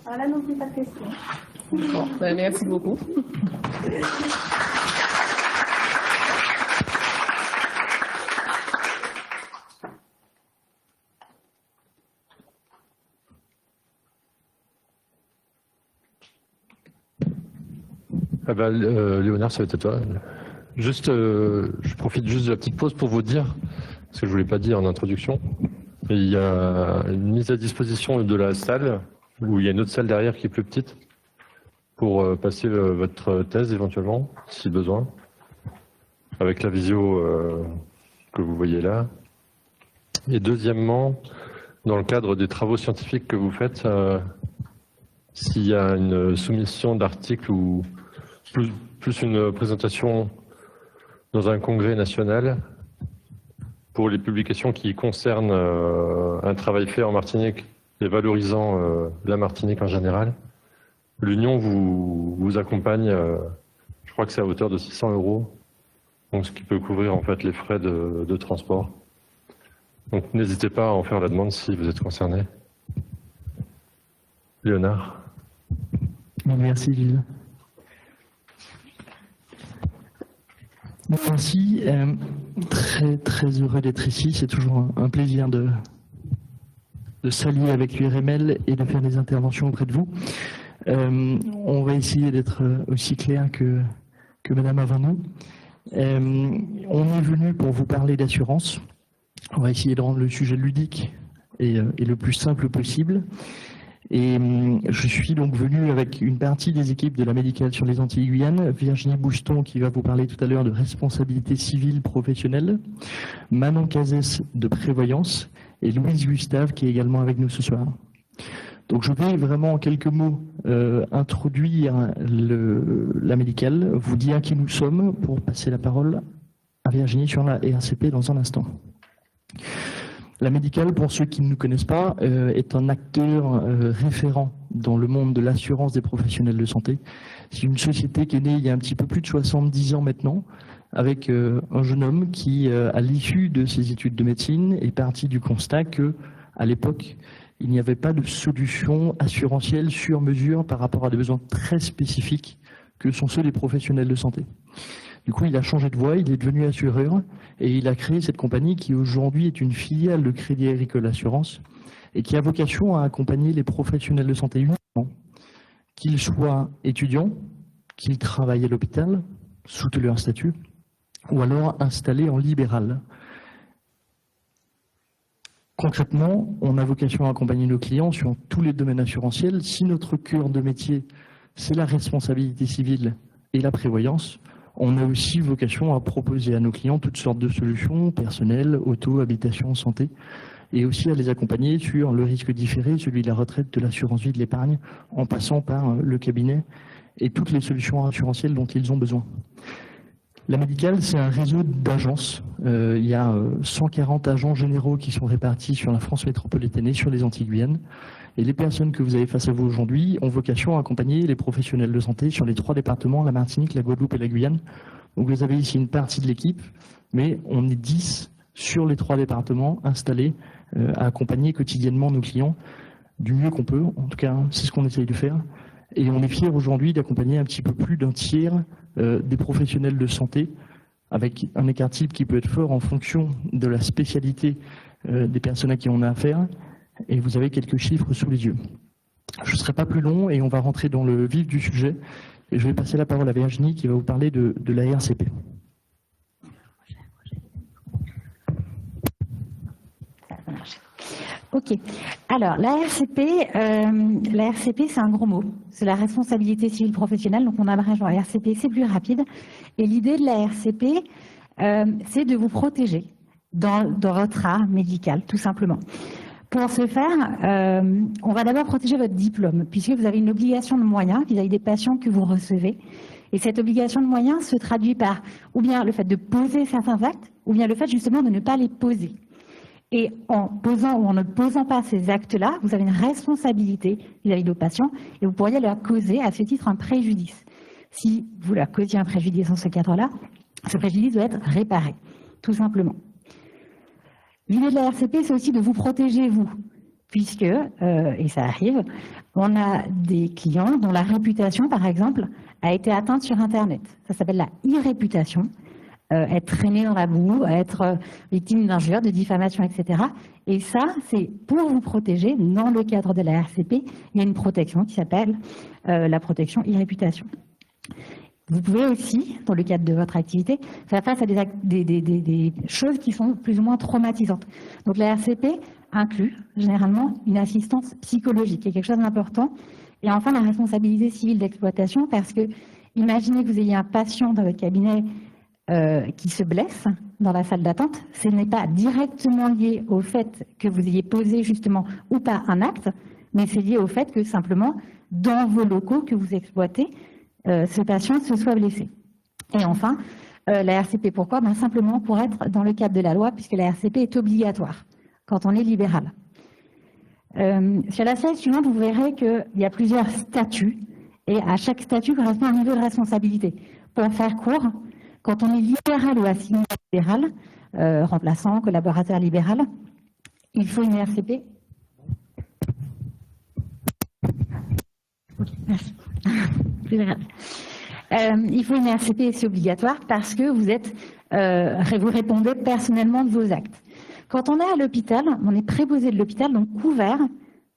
Voilà, non plus pas de questions. Bon, merci beaucoup. Ah bah, Léonard, ça va être à toi. Juste, je profite juste de la petite pause pour vous dire, parce que je ne vous l'ai pas dit en introduction, il y a une mise à disposition de la salle, où il y a une autre salle derrière qui est plus petite, pour passer votre thèse éventuellement, si besoin, avec la visio que vous voyez là. Et deuxièmement, dans le cadre des travaux scientifiques que vous faites, s'il y a une soumission d'articles ou plus une présentation dans un congrès national pour les publications qui concernent un travail fait en Martinique et valorisant la Martinique en général, l'Union vous accompagne, je crois que c'est à hauteur de 600 €, donc ce qui peut couvrir en fait les frais de transport. Donc n'hésitez pas à en faire la demande si vous êtes concerné. Léonard. Merci Gilles. Merci, très heureux d'être ici. C'est toujours un plaisir de s'allier avec l'URML et de faire des interventions auprès de vous. On va essayer d'être aussi clair que Madame avant nous. On est venu pour vous parler d'assurance. On va essayer de rendre le sujet ludique et le plus simple possible. Et je suis donc venu avec une partie des équipes de la médicale sur les Antilles-Guyane, Virginie Bouston qui va vous parler tout à l'heure de responsabilité civile professionnelle, Manon Cazès de prévoyance et Louise Gustave qui est également avec nous ce soir. Donc je vais vraiment en quelques mots introduire la médicale, vous dire qui nous sommes pour passer la parole à Virginie sur la RCP dans un instant. La médicale, pour ceux qui ne nous connaissent pas, est un acteur référent dans le monde de l'assurance des professionnels de santé. C'est une société qui est née il y a un petit peu plus de 70 ans maintenant, avec un jeune homme qui, à l'issue de ses études de médecine, est parti du constat que, à l'époque, il n'y avait pas de solution assurantielle sur mesure par rapport à des besoins très spécifiques que sont ceux des professionnels de santé. Du coup, il a changé de voie, il est devenu assureur et il a créé cette compagnie qui aujourd'hui est une filiale de Crédit Agricole Assurance et qui a vocation à accompagner les professionnels de santé uniquement, qu'ils soient étudiants, qu'ils travaillent à l'hôpital, sous leur statut, ou alors installés en libéral. Concrètement, on a vocation à accompagner nos clients sur tous les domaines assurantiels. Si notre cœur de métier, c'est la responsabilité civile et la prévoyance, on a aussi vocation à proposer à nos clients toutes sortes de solutions personnelles, auto, habitation, santé, et aussi à les accompagner sur le risque différé, celui de la retraite, de l'assurance vie, de l'épargne, en passant par le cabinet et toutes les solutions assurantielles dont ils ont besoin. La médicale, c'est un réseau d'agences. Il y a 140 agents généraux qui sont répartis sur la France métropolitaine et sur les Antilles-Guyane. Et les personnes que vous avez face à vous aujourd'hui ont vocation à accompagner les professionnels de santé sur les 3 départements, la Martinique, la Guadeloupe et la Guyane. Donc vous avez ici une partie de l'équipe, mais on est 10 sur les 3 départements installés à accompagner quotidiennement nos clients du mieux qu'on peut. En tout cas, c'est ce qu'on essaye de faire. Et on est fiers aujourd'hui d'accompagner un petit peu plus d'un tiers des professionnels de santé avec un écart type qui peut être fort en fonction de la spécialité des personnes à qui on a affaire. Et vous avez quelques chiffres sous les yeux. Je ne serai pas plus long et on va rentrer dans le vif du sujet. Et je vais passer la parole à Virginie qui va vous parler de la RCP. Ok. Alors, la RCP, c'est un gros mot. C'est la responsabilité civile professionnelle. Donc, on abrège en RCP, c'est plus rapide. Et l'idée de la RCP, c'est de vous protéger dans votre art médical, tout simplement. Pour ce faire, on va d'abord protéger votre diplôme, puisque vous avez une obligation de moyens vis-à-vis des patients que vous recevez. Et cette obligation de moyens se traduit par ou bien le fait de poser certains actes, ou bien le fait justement de ne pas les poser. Et en posant ou en ne posant pas ces actes-là, vous avez une responsabilité vis-à-vis de vos patients et vous pourriez leur causer à ce titre un préjudice. Si vous leur causiez un préjudice dans ce cadre-là, ce préjudice doit être réparé, tout simplement. L'idée de la RCP, c'est aussi de vous protéger, vous, puisque, et ça arrive, on a des clients dont la réputation, par exemple, a été atteinte sur Internet. Ça s'appelle la e-réputation. Être traîné dans la boue, être victime d'injures, de diffamation, etc. Et ça, c'est pour vous protéger, dans le cadre de la RCP, il y a une protection qui s'appelle la protection e-réputation. Vous pouvez aussi, dans le cadre de votre activité, faire face à des choses qui sont plus ou moins traumatisantes. Donc la RCP inclut généralement une assistance psychologique, qui est quelque chose d'important. Et enfin, la responsabilité civile d'exploitation, parce que imaginez que vous ayez un patient dans votre cabinet qui se blesse dans la salle d'attente, ce n'est pas directement lié au fait que vous ayez posé justement ou pas un acte, mais c'est lié au fait que simplement, dans vos locaux que vous exploitez, ce patient se soit blessé. Et enfin, la RCP, pourquoi? Simplement pour être dans le cadre de la loi, puisque la RCP est obligatoire quand on est libéral. Sur la slide suivante, vous verrez qu'il y a plusieurs statuts, et à chaque statut correspond un niveau de responsabilité. Pour faire court, quand on est libéral ou assigné libéral, remplaçant, collaborateur libéral, il faut une RCP. Merci. Il faut une RCP et c'est obligatoire parce que vous répondez personnellement de vos actes. Quand on est à l'hôpital, on est préposé de l'hôpital, donc couvert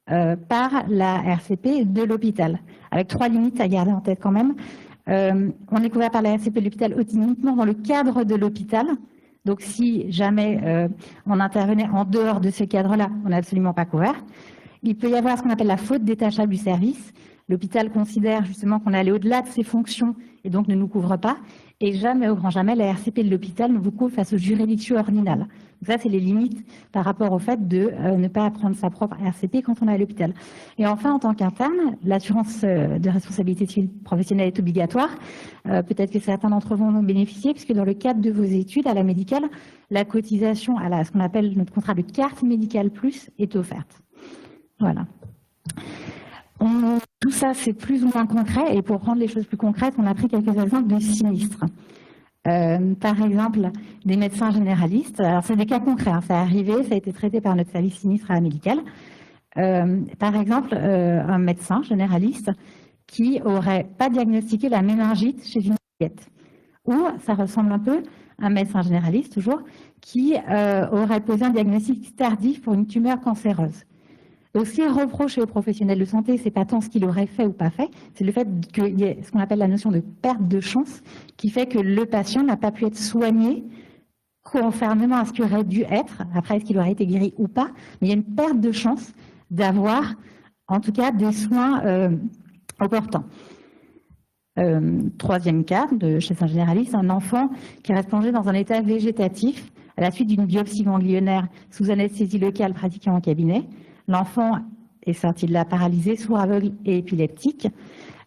par la RCP de l'hôpital, avec 3 limites à garder en tête quand même. On est couvert par la RCP de l'hôpital uniquement dans le cadre de l'hôpital. Donc si jamais on intervenait en dehors de ce cadre-là, on n'est absolument pas couvert. Il peut y avoir ce qu'on appelle la faute détachable du service. L'hôpital considère justement qu'on est allé au-delà de ses fonctions et donc ne nous couvre pas. Et jamais, au grand jamais, la RCP de l'hôpital ne vous couvre face aux juridictions ordinales. Donc ça, c'est les limites par rapport au fait de ne pas prendre sa propre RCP quand on est à l'hôpital. Et enfin, en tant qu'interne, l'assurance de responsabilité civile professionnelle est obligatoire. Peut-être que certains d'entre vous en ont bénéficié, puisque dans le cadre de vos études à la médicale, la cotisation à ce qu'on appelle notre contrat de carte médicale plus est offerte. Voilà. Tout ça, c'est plus ou moins concret. Et pour rendre les choses plus concrètes, on a pris quelques exemples de sinistres. Par exemple, des médecins généralistes. Alors, c'est des cas concrets. Ça est arrivé, ça a été traité par notre service sinistre à la médicale. Par exemple, un médecin généraliste qui n'aurait pas diagnostiqué la méningite chez une fillette. Ou, ça ressemble un peu à un médecin généraliste, toujours, qui aurait posé un diagnostic tardif pour une tumeur cancéreuse. Donc, ce qui est reproché aux professionnels de santé, ce n'est pas tant ce qu'il aurait fait ou pas fait, c'est le fait qu'il y ait ce qu'on appelle la notion de perte de chance, qui fait que le patient n'a pas pu être soigné conformément à ce qu'il aurait dû être, après est-ce qu'il aurait été guéri ou pas, mais il y a une perte de chance d'avoir, en tout cas, des soins opportuns. Troisième cas, chez un généraliste, un enfant qui reste plongé dans un état végétatif à la suite d'une biopsie ganglionnaire sous anesthésie locale pratiquée en cabinet. L'enfant est sorti de là paralysé, sourd, aveugle et épileptique.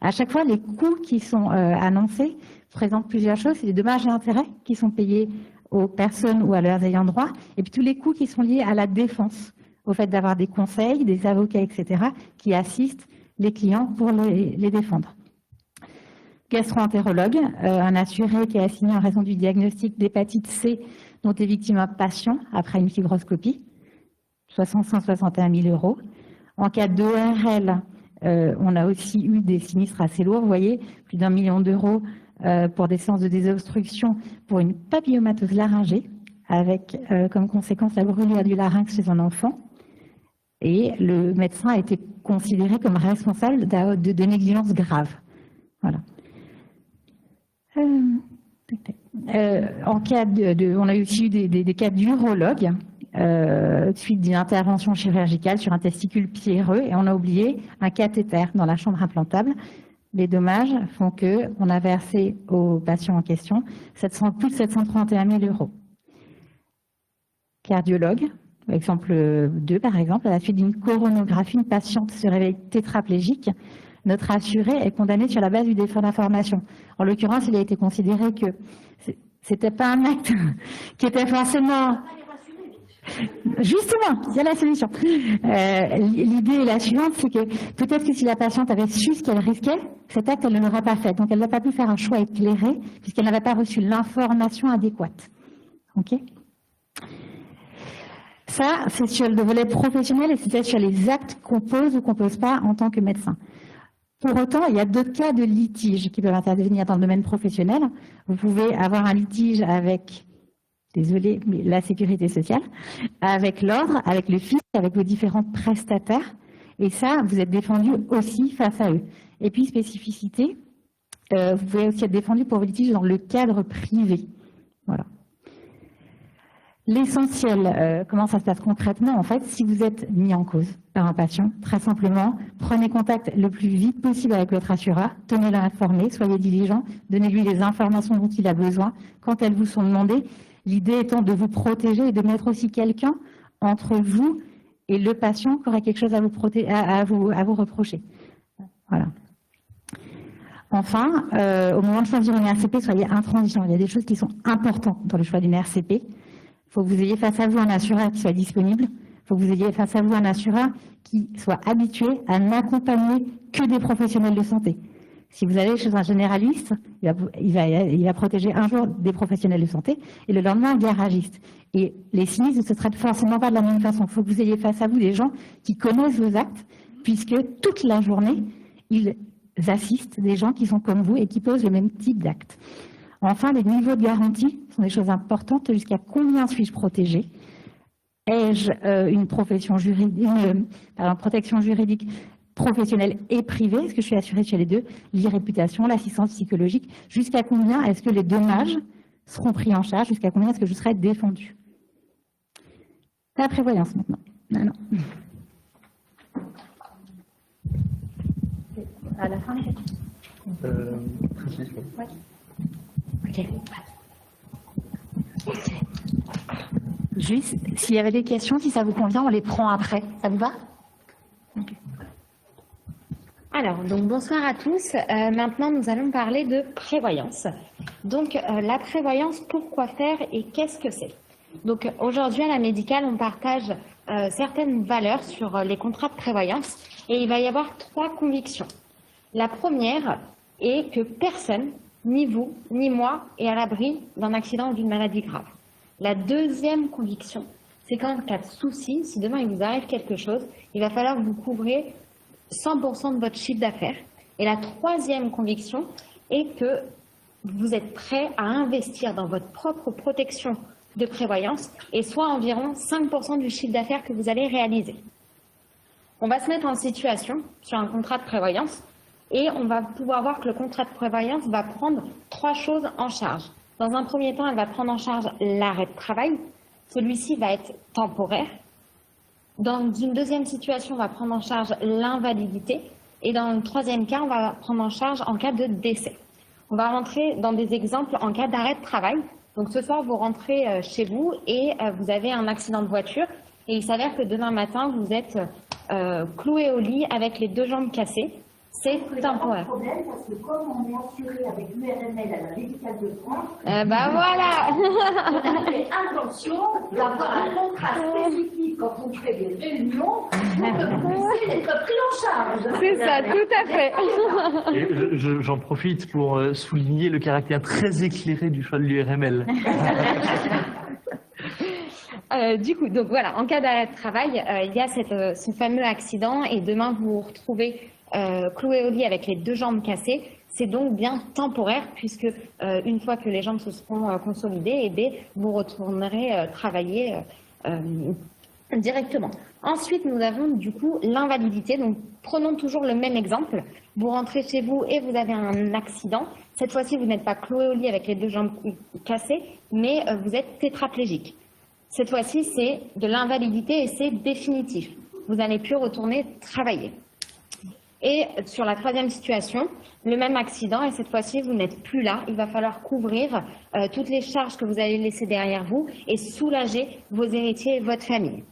À chaque fois, les coûts qui sont annoncés présentent plusieurs choses. C'est les dommages et intérêts qui sont payés aux personnes ou à leurs ayants droit, et puis tous les coûts qui sont liés à la défense, au fait d'avoir des conseils, des avocats, etc., qui assistent les clients pour les défendre. Gastro-entérologue, un assuré qui est assigné en raison du diagnostic d'hépatite C dont est victime un patient après une fibroscopie. 161 000 €. En cas d'ORL, on a aussi eu des sinistres assez lourds, vous voyez, plus d'1 million d'euros pour des séances de désobstruction pour une papillomatose laryngée, avec comme conséquence la brûlure du larynx chez un enfant. Et le médecin a été considéré comme responsable de négligence grave. Voilà. En cas on a aussi eu des cas d'urologue, suite d'une intervention chirurgicale sur un testicule pierreux, et on a oublié un cathéter dans la chambre implantable. Les dommages font qu'on a versé aux patients en question plus de 731 000 €. Cardiologue, exemple 2 par exemple, à la suite d'une coronographie, une patiente se réveille tétraplégique. Notre assuré est condamné sur la base du défaut d'information. En l'occurrence, il a été considéré que c'était pas un acte qui était forcément... Justement, il y a la solution. L'idée est la suivante, c'est que peut-être que si la patiente avait su ce qu'elle risquait, cet acte, elle ne l'aurait pas fait. Donc, elle n'a pas pu faire un choix éclairé puisqu'elle n'avait pas reçu l'information adéquate. OK ? Ça, c'est sur le volet professionnel et c'est sur les actes qu'on pose ou qu'on ne pose pas en tant que médecin. Pour autant, il y a d'autres cas de litige qui peuvent intervenir dans le domaine professionnel. Vous pouvez avoir un litige avec, désolé, mais la sécurité sociale, avec l'ordre, avec le fisc, avec vos différents prestataires. Et ça, vous êtes défendu aussi face à eux. Et puis, spécificité, vous pouvez aussi être défendu pour vos litiges dans le cadre privé. Voilà. L'essentiel, comment ça se passe concrètement? En fait, si vous êtes mis en cause par un patient, très simplement, prenez contact le plus vite possible avec votre assureur, tenez-le informé, soyez diligent, donnez-lui les informations dont il a besoin quand elles vous sont demandées. L'idée étant de vous protéger et de mettre aussi quelqu'un entre vous et le patient qui aurait quelque chose à vous reprocher. Voilà. Enfin, au moment de choisir une RCP, soyez intransigeant. Il y a des choses qui sont importantes dans le choix d'une RCP. Il faut que vous ayez face à vous un assureur qui soit disponible. Il faut que vous ayez face à vous un assureur qui soit habitué à n'accompagner que des professionnels de santé. Si vous allez chez un généraliste, il va protéger un jour des professionnels de santé et le lendemain un garagiste. Et les sinistres ne se traitent forcément pas de la même façon. Il faut que vous ayez face à vous des gens qui connaissent vos actes, puisque toute la journée, ils assistent des gens qui sont comme vous et qui posent le même type d'actes. Enfin, les niveaux de garantie sont des choses importantes. Jusqu'à combien suis-je protégé? Ai-je une protection juridique professionnelle et privée? Est-ce que je suis assurée chez les deux? L'irréputation, l'assistance psychologique. Jusqu'à combien est-ce que les dommages seront pris en charge? Jusqu'à combien est-ce que je serai défendue? La prévoyance maintenant. Non. À la fin, ouais. Ok. Juste, s'il y avait des questions, si ça vous convient, on les prend après. Ça vous va? Okay. Alors, donc bonsoir à tous. Maintenant, nous allons parler de prévoyance. Donc, la prévoyance, pourquoi faire et qu'est-ce que c'est? Donc, aujourd'hui, à la médicale, on partage certaines valeurs sur les contrats de prévoyance et il va y avoir 3 convictions. La première est que personne, ni vous, ni moi, est à l'abri d'un accident ou d'une maladie grave. La deuxième conviction, c'est qu'en cas de souci, si demain il vous arrive quelque chose, il va falloir que vous couvrez 100% de votre chiffre d'affaires. Et la troisième conviction est que vous êtes prêt à investir dans votre propre protection de prévoyance et soit environ 5% du chiffre d'affaires que vous allez réaliser. On va se mettre en situation sur un contrat de prévoyance et on va pouvoir voir que le contrat de prévoyance va prendre 3 choses en charge. Dans un premier temps, elle va prendre en charge l'arrêt de travail. Celui-ci va être temporaire. Dans une deuxième situation, on va prendre en charge l'invalidité. Et dans le troisième cas, on va prendre en charge en cas de décès. On va rentrer dans des exemples en cas d'arrêt de travail. Donc ce soir, vous rentrez chez vous et vous avez un accident de voiture. Et il s'avère que demain matin, vous êtes cloué au lit avec les 2 jambes cassées. C'est temporaire. Pas de problème parce que comme on est assuré avec l'URML à la médicale de France, voilà. on a fait attention d'avoir un contrat spécifique quand on fait des réunions pour que puisse être pris en charge. C'est ça, tout à fait. Et j'en profite pour souligner le caractère très éclairé du choix de l'URML. Du coup, donc voilà, en cas d'arrêt de travail, il y a ce fameux accident et demain vous vous retrouvez cloué au lit avec les 2 jambes cassées. C'est donc bien temporaire puisque une fois que les jambes se seront consolidées, vous retournerez travailler directement. Ensuite, nous avons du coup l'invalidité. Donc, prenons toujours le même exemple. Vous rentrez chez vous et vous avez un accident. Cette fois-ci, vous n'êtes pas cloué au lit avec les 2 jambes cassées, mais vous êtes tétraplégique. Cette fois-ci, c'est de l'invalidité et c'est définitif. Vous n'allez plus retourner travailler. Et sur la troisième situation, le même accident et cette fois-ci, vous n'êtes plus là. Il va falloir couvrir toutes les charges que vous allez laisser derrière vous et soulager vos héritiers et votre famille.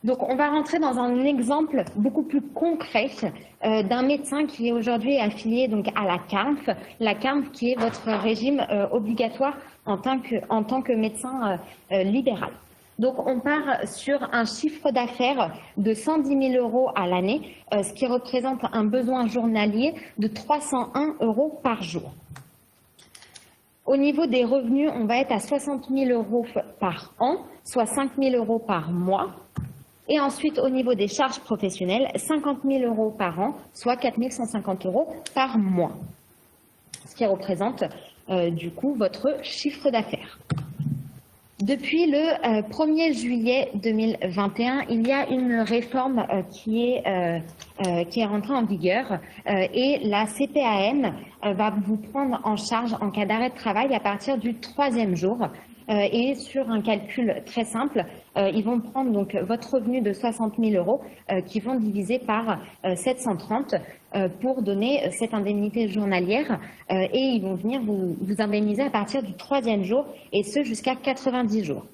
Donc, on va rentrer dans un exemple beaucoup plus concret d'un médecin qui est aujourd'hui affilié donc à la CARMF. La CARMF qui est votre régime obligatoire en tant que médecin libéral. Donc, on part sur un chiffre d'affaires de 110 000 € à l'année, ce qui représente un besoin journalier de 301 € par jour. Au niveau des revenus, on va être à 60 000 € par an, soit 5 000 € par mois. Et ensuite, au niveau des charges professionnelles, 50 000 € par an, soit 4 150 € par mois. Ce qui représente du coup votre chiffre d'affaires. Depuis le 1er juillet 2021, il y a une réforme qui est rentrée en vigueur et la CPAM va vous prendre en charge en cas d'arrêt de travail à partir du 3e jour. Et sur un calcul très simple, ils vont prendre donc votre revenu de 60 000 € qui vont diviser par 730 pour donner cette indemnité journalière et ils vont venir vous indemniser à partir du 3e jour et ce jusqu'à 90 jours.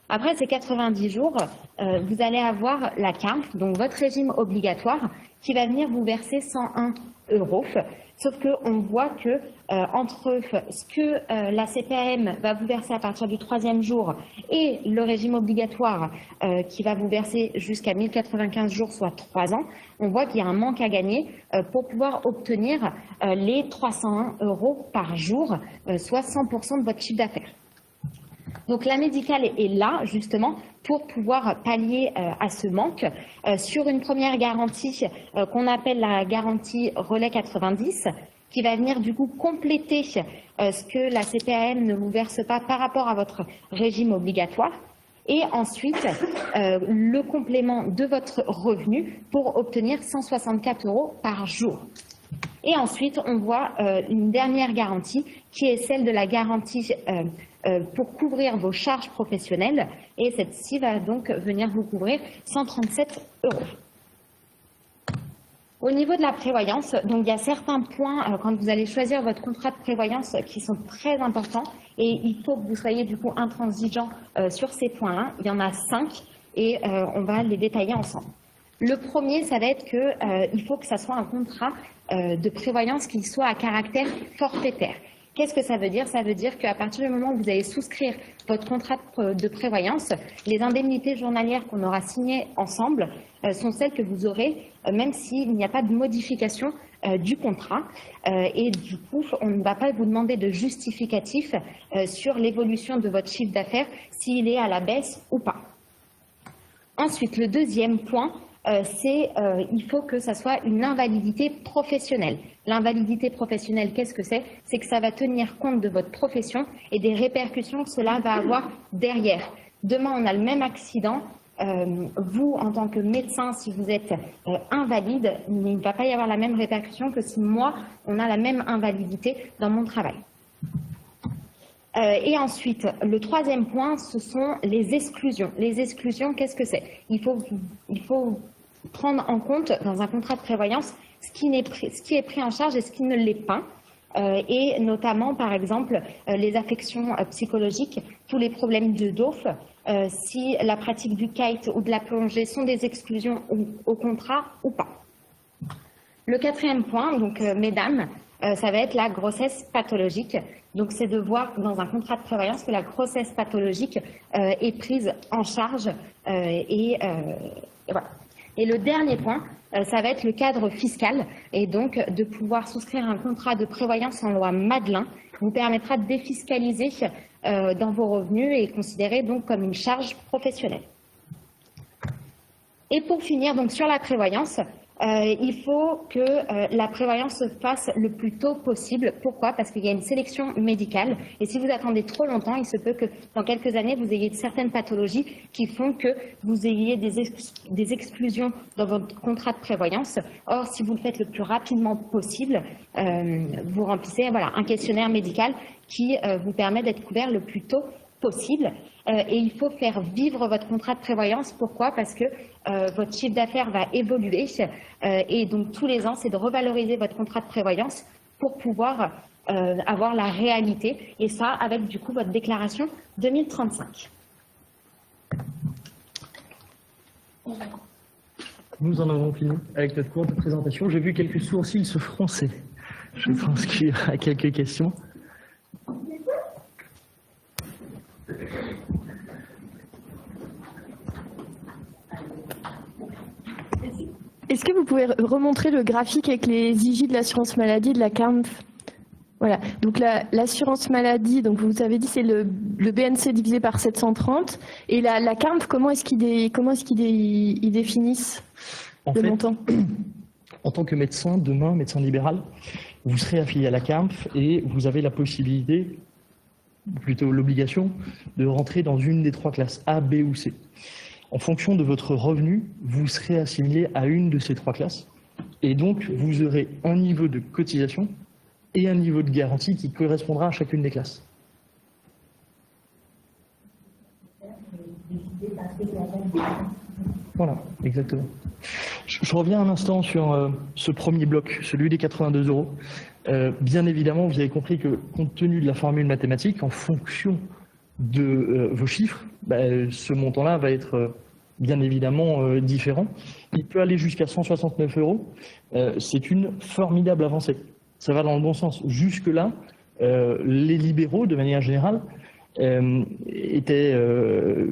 Après ces 90 jours, vous allez avoir la CARF, donc votre régime obligatoire, qui va venir vous verser 101 €. Sauf qu'on voit que entre ce que la CPAM va vous verser à partir du 3e jour et le régime obligatoire qui va vous verser jusqu'à 1095 jours, soit 3 ans, on voit qu'il y a un manque à gagner pour pouvoir obtenir les 301 € par jour, soit 100% de votre chiffre d'affaires. Donc la médicale est là justement pour pouvoir pallier à ce manque sur une première garantie qu'on appelle la garantie relais 90 qui va venir du coup compléter ce que la CPAM ne vous verse pas par rapport à votre régime obligatoire et ensuite le complément de votre revenu pour obtenir 164 € par jour. Et ensuite, on voit une dernière garantie qui est celle de la garantie pour couvrir vos charges professionnelles. Et cette-ci va donc venir vous couvrir 137 €. Au niveau de la prévoyance, donc il y a certains points quand vous allez choisir votre contrat de prévoyance qui sont très importants et il faut que vous soyez du coup intransigeant sur ces points-là. Il y en a 5 et on va les détailler ensemble. Le premier, ça va être qu'il faut que ça soit un contrat de prévoyance qui soit à caractère forfaitaire. Qu'est-ce que ça veut dire? Ça veut dire qu'à partir du moment où vous allez souscrire votre contrat de prévoyance, les indemnités journalières qu'on aura signées ensemble sont celles que vous aurez, même s'il n'y a pas de modification du contrat. Et du coup, on ne va pas vous demander de justificatif sur l'évolution de votre chiffre d'affaires, s'il est à la baisse ou pas. Ensuite, le deuxième point, il faut que ça soit une invalidité professionnelle. L'invalidité professionnelle, qu'est-ce que c'est? C'est que ça va tenir compte de votre profession et des répercussions que cela va avoir derrière. Demain, on a le même accident. Vous, en tant que médecin, si vous êtes invalide, il ne va pas y avoir la même répercussion que si moi, on a la même invalidité dans mon travail. Et ensuite, le troisième point, ce sont les exclusions. Les exclusions, qu'est-ce que c'est? Il faut prendre en compte dans un contrat de prévoyance ce qui est pris en charge et ce qui ne l'est pas. Et notamment, par exemple, les affections psychologiques, tous les problèmes de DOF, si la pratique du kite ou de la plongée sont des exclusions au contrat ou pas. Le quatrième point, donc mesdames, ça va être la grossesse pathologique. Donc, c'est de voir dans un contrat de prévoyance que la grossesse pathologique est prise en charge et voilà. Et le dernier point, ça va être le cadre fiscal et donc de pouvoir souscrire un contrat de prévoyance en loi Madelin vous permettra de défiscaliser dans vos revenus et considéré donc comme une charge professionnelle. Et pour finir, donc sur la prévoyance, il faut que la prévoyance se fasse le plus tôt possible. Pourquoi? Parce qu'il y a une sélection médicale et si vous attendez trop longtemps, il se peut que dans quelques années, vous ayez certaines pathologies qui font que vous ayez des exclusions dans votre contrat de prévoyance. Or, si vous le faites le plus rapidement possible, vous remplissez un questionnaire médical qui vous permet d'être couvert le plus tôt possible. Et il faut faire vivre votre contrat de prévoyance. Pourquoi? Parce que votre chiffre d'affaires va évoluer et donc tous les ans, c'est de revaloriser votre contrat de prévoyance pour pouvoir avoir la réalité et ça avec du coup votre déclaration 2035. Nous en avons fini avec notre courte présentation. J'ai vu quelques sourcils se froncer. Je pense qu'il y aura quelques questions. Est-ce que vous pouvez remontrer le graphique avec les IJ de l'assurance maladie de la CARF? Voilà, donc l'assurance maladie, donc vous avez dit c'est le BNC divisé par 730, et la CARMF, comment est-ce qu'ils définissent le montant? En tant que médecin, demain, médecin libéral, vous serez affilié à la CARMF et vous avez la possibilité, plutôt l'obligation, de rentrer dans une des 3 classes, A, B ou C. En fonction de votre revenu, vous serez assimilé à une de ces 3 classes, et donc vous aurez un niveau de cotisation et un niveau de garantie qui correspondra à chacune des classes. Voilà, exactement. Je reviens un instant sur ce premier bloc, celui des 82 €. Bien évidemment, vous avez compris que compte tenu de la formule mathématique, en fonction de vos chiffres, ce montant-là va être bien évidemment différent. Il peut aller jusqu'à 169 €. C'est une formidable avancée. Ça va dans le bon sens. Jusque-là, les libéraux, de manière générale, étaient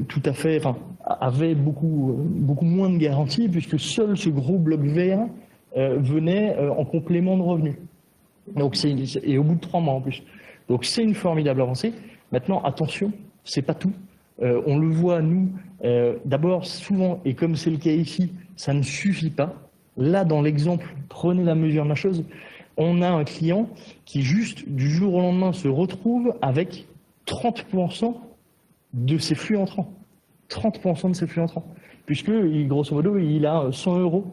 tout à fait, avaient beaucoup moins de garanties, puisque seul ce gros bloc vert venait en complément de revenus. Donc et au bout de 3 mois en plus. Donc c'est une formidable avancée. Maintenant, attention, c'est pas tout. On le voit, nous, d'abord, souvent, et comme c'est le cas ici, ça ne suffit pas. Là, dans l'exemple, prenez la mesure de la chose, on a un client qui, juste du jour au lendemain, se retrouve avec 30% de ses flux entrants. 30% de ses flux entrants. Puisque, grosso modo, il a 100 €.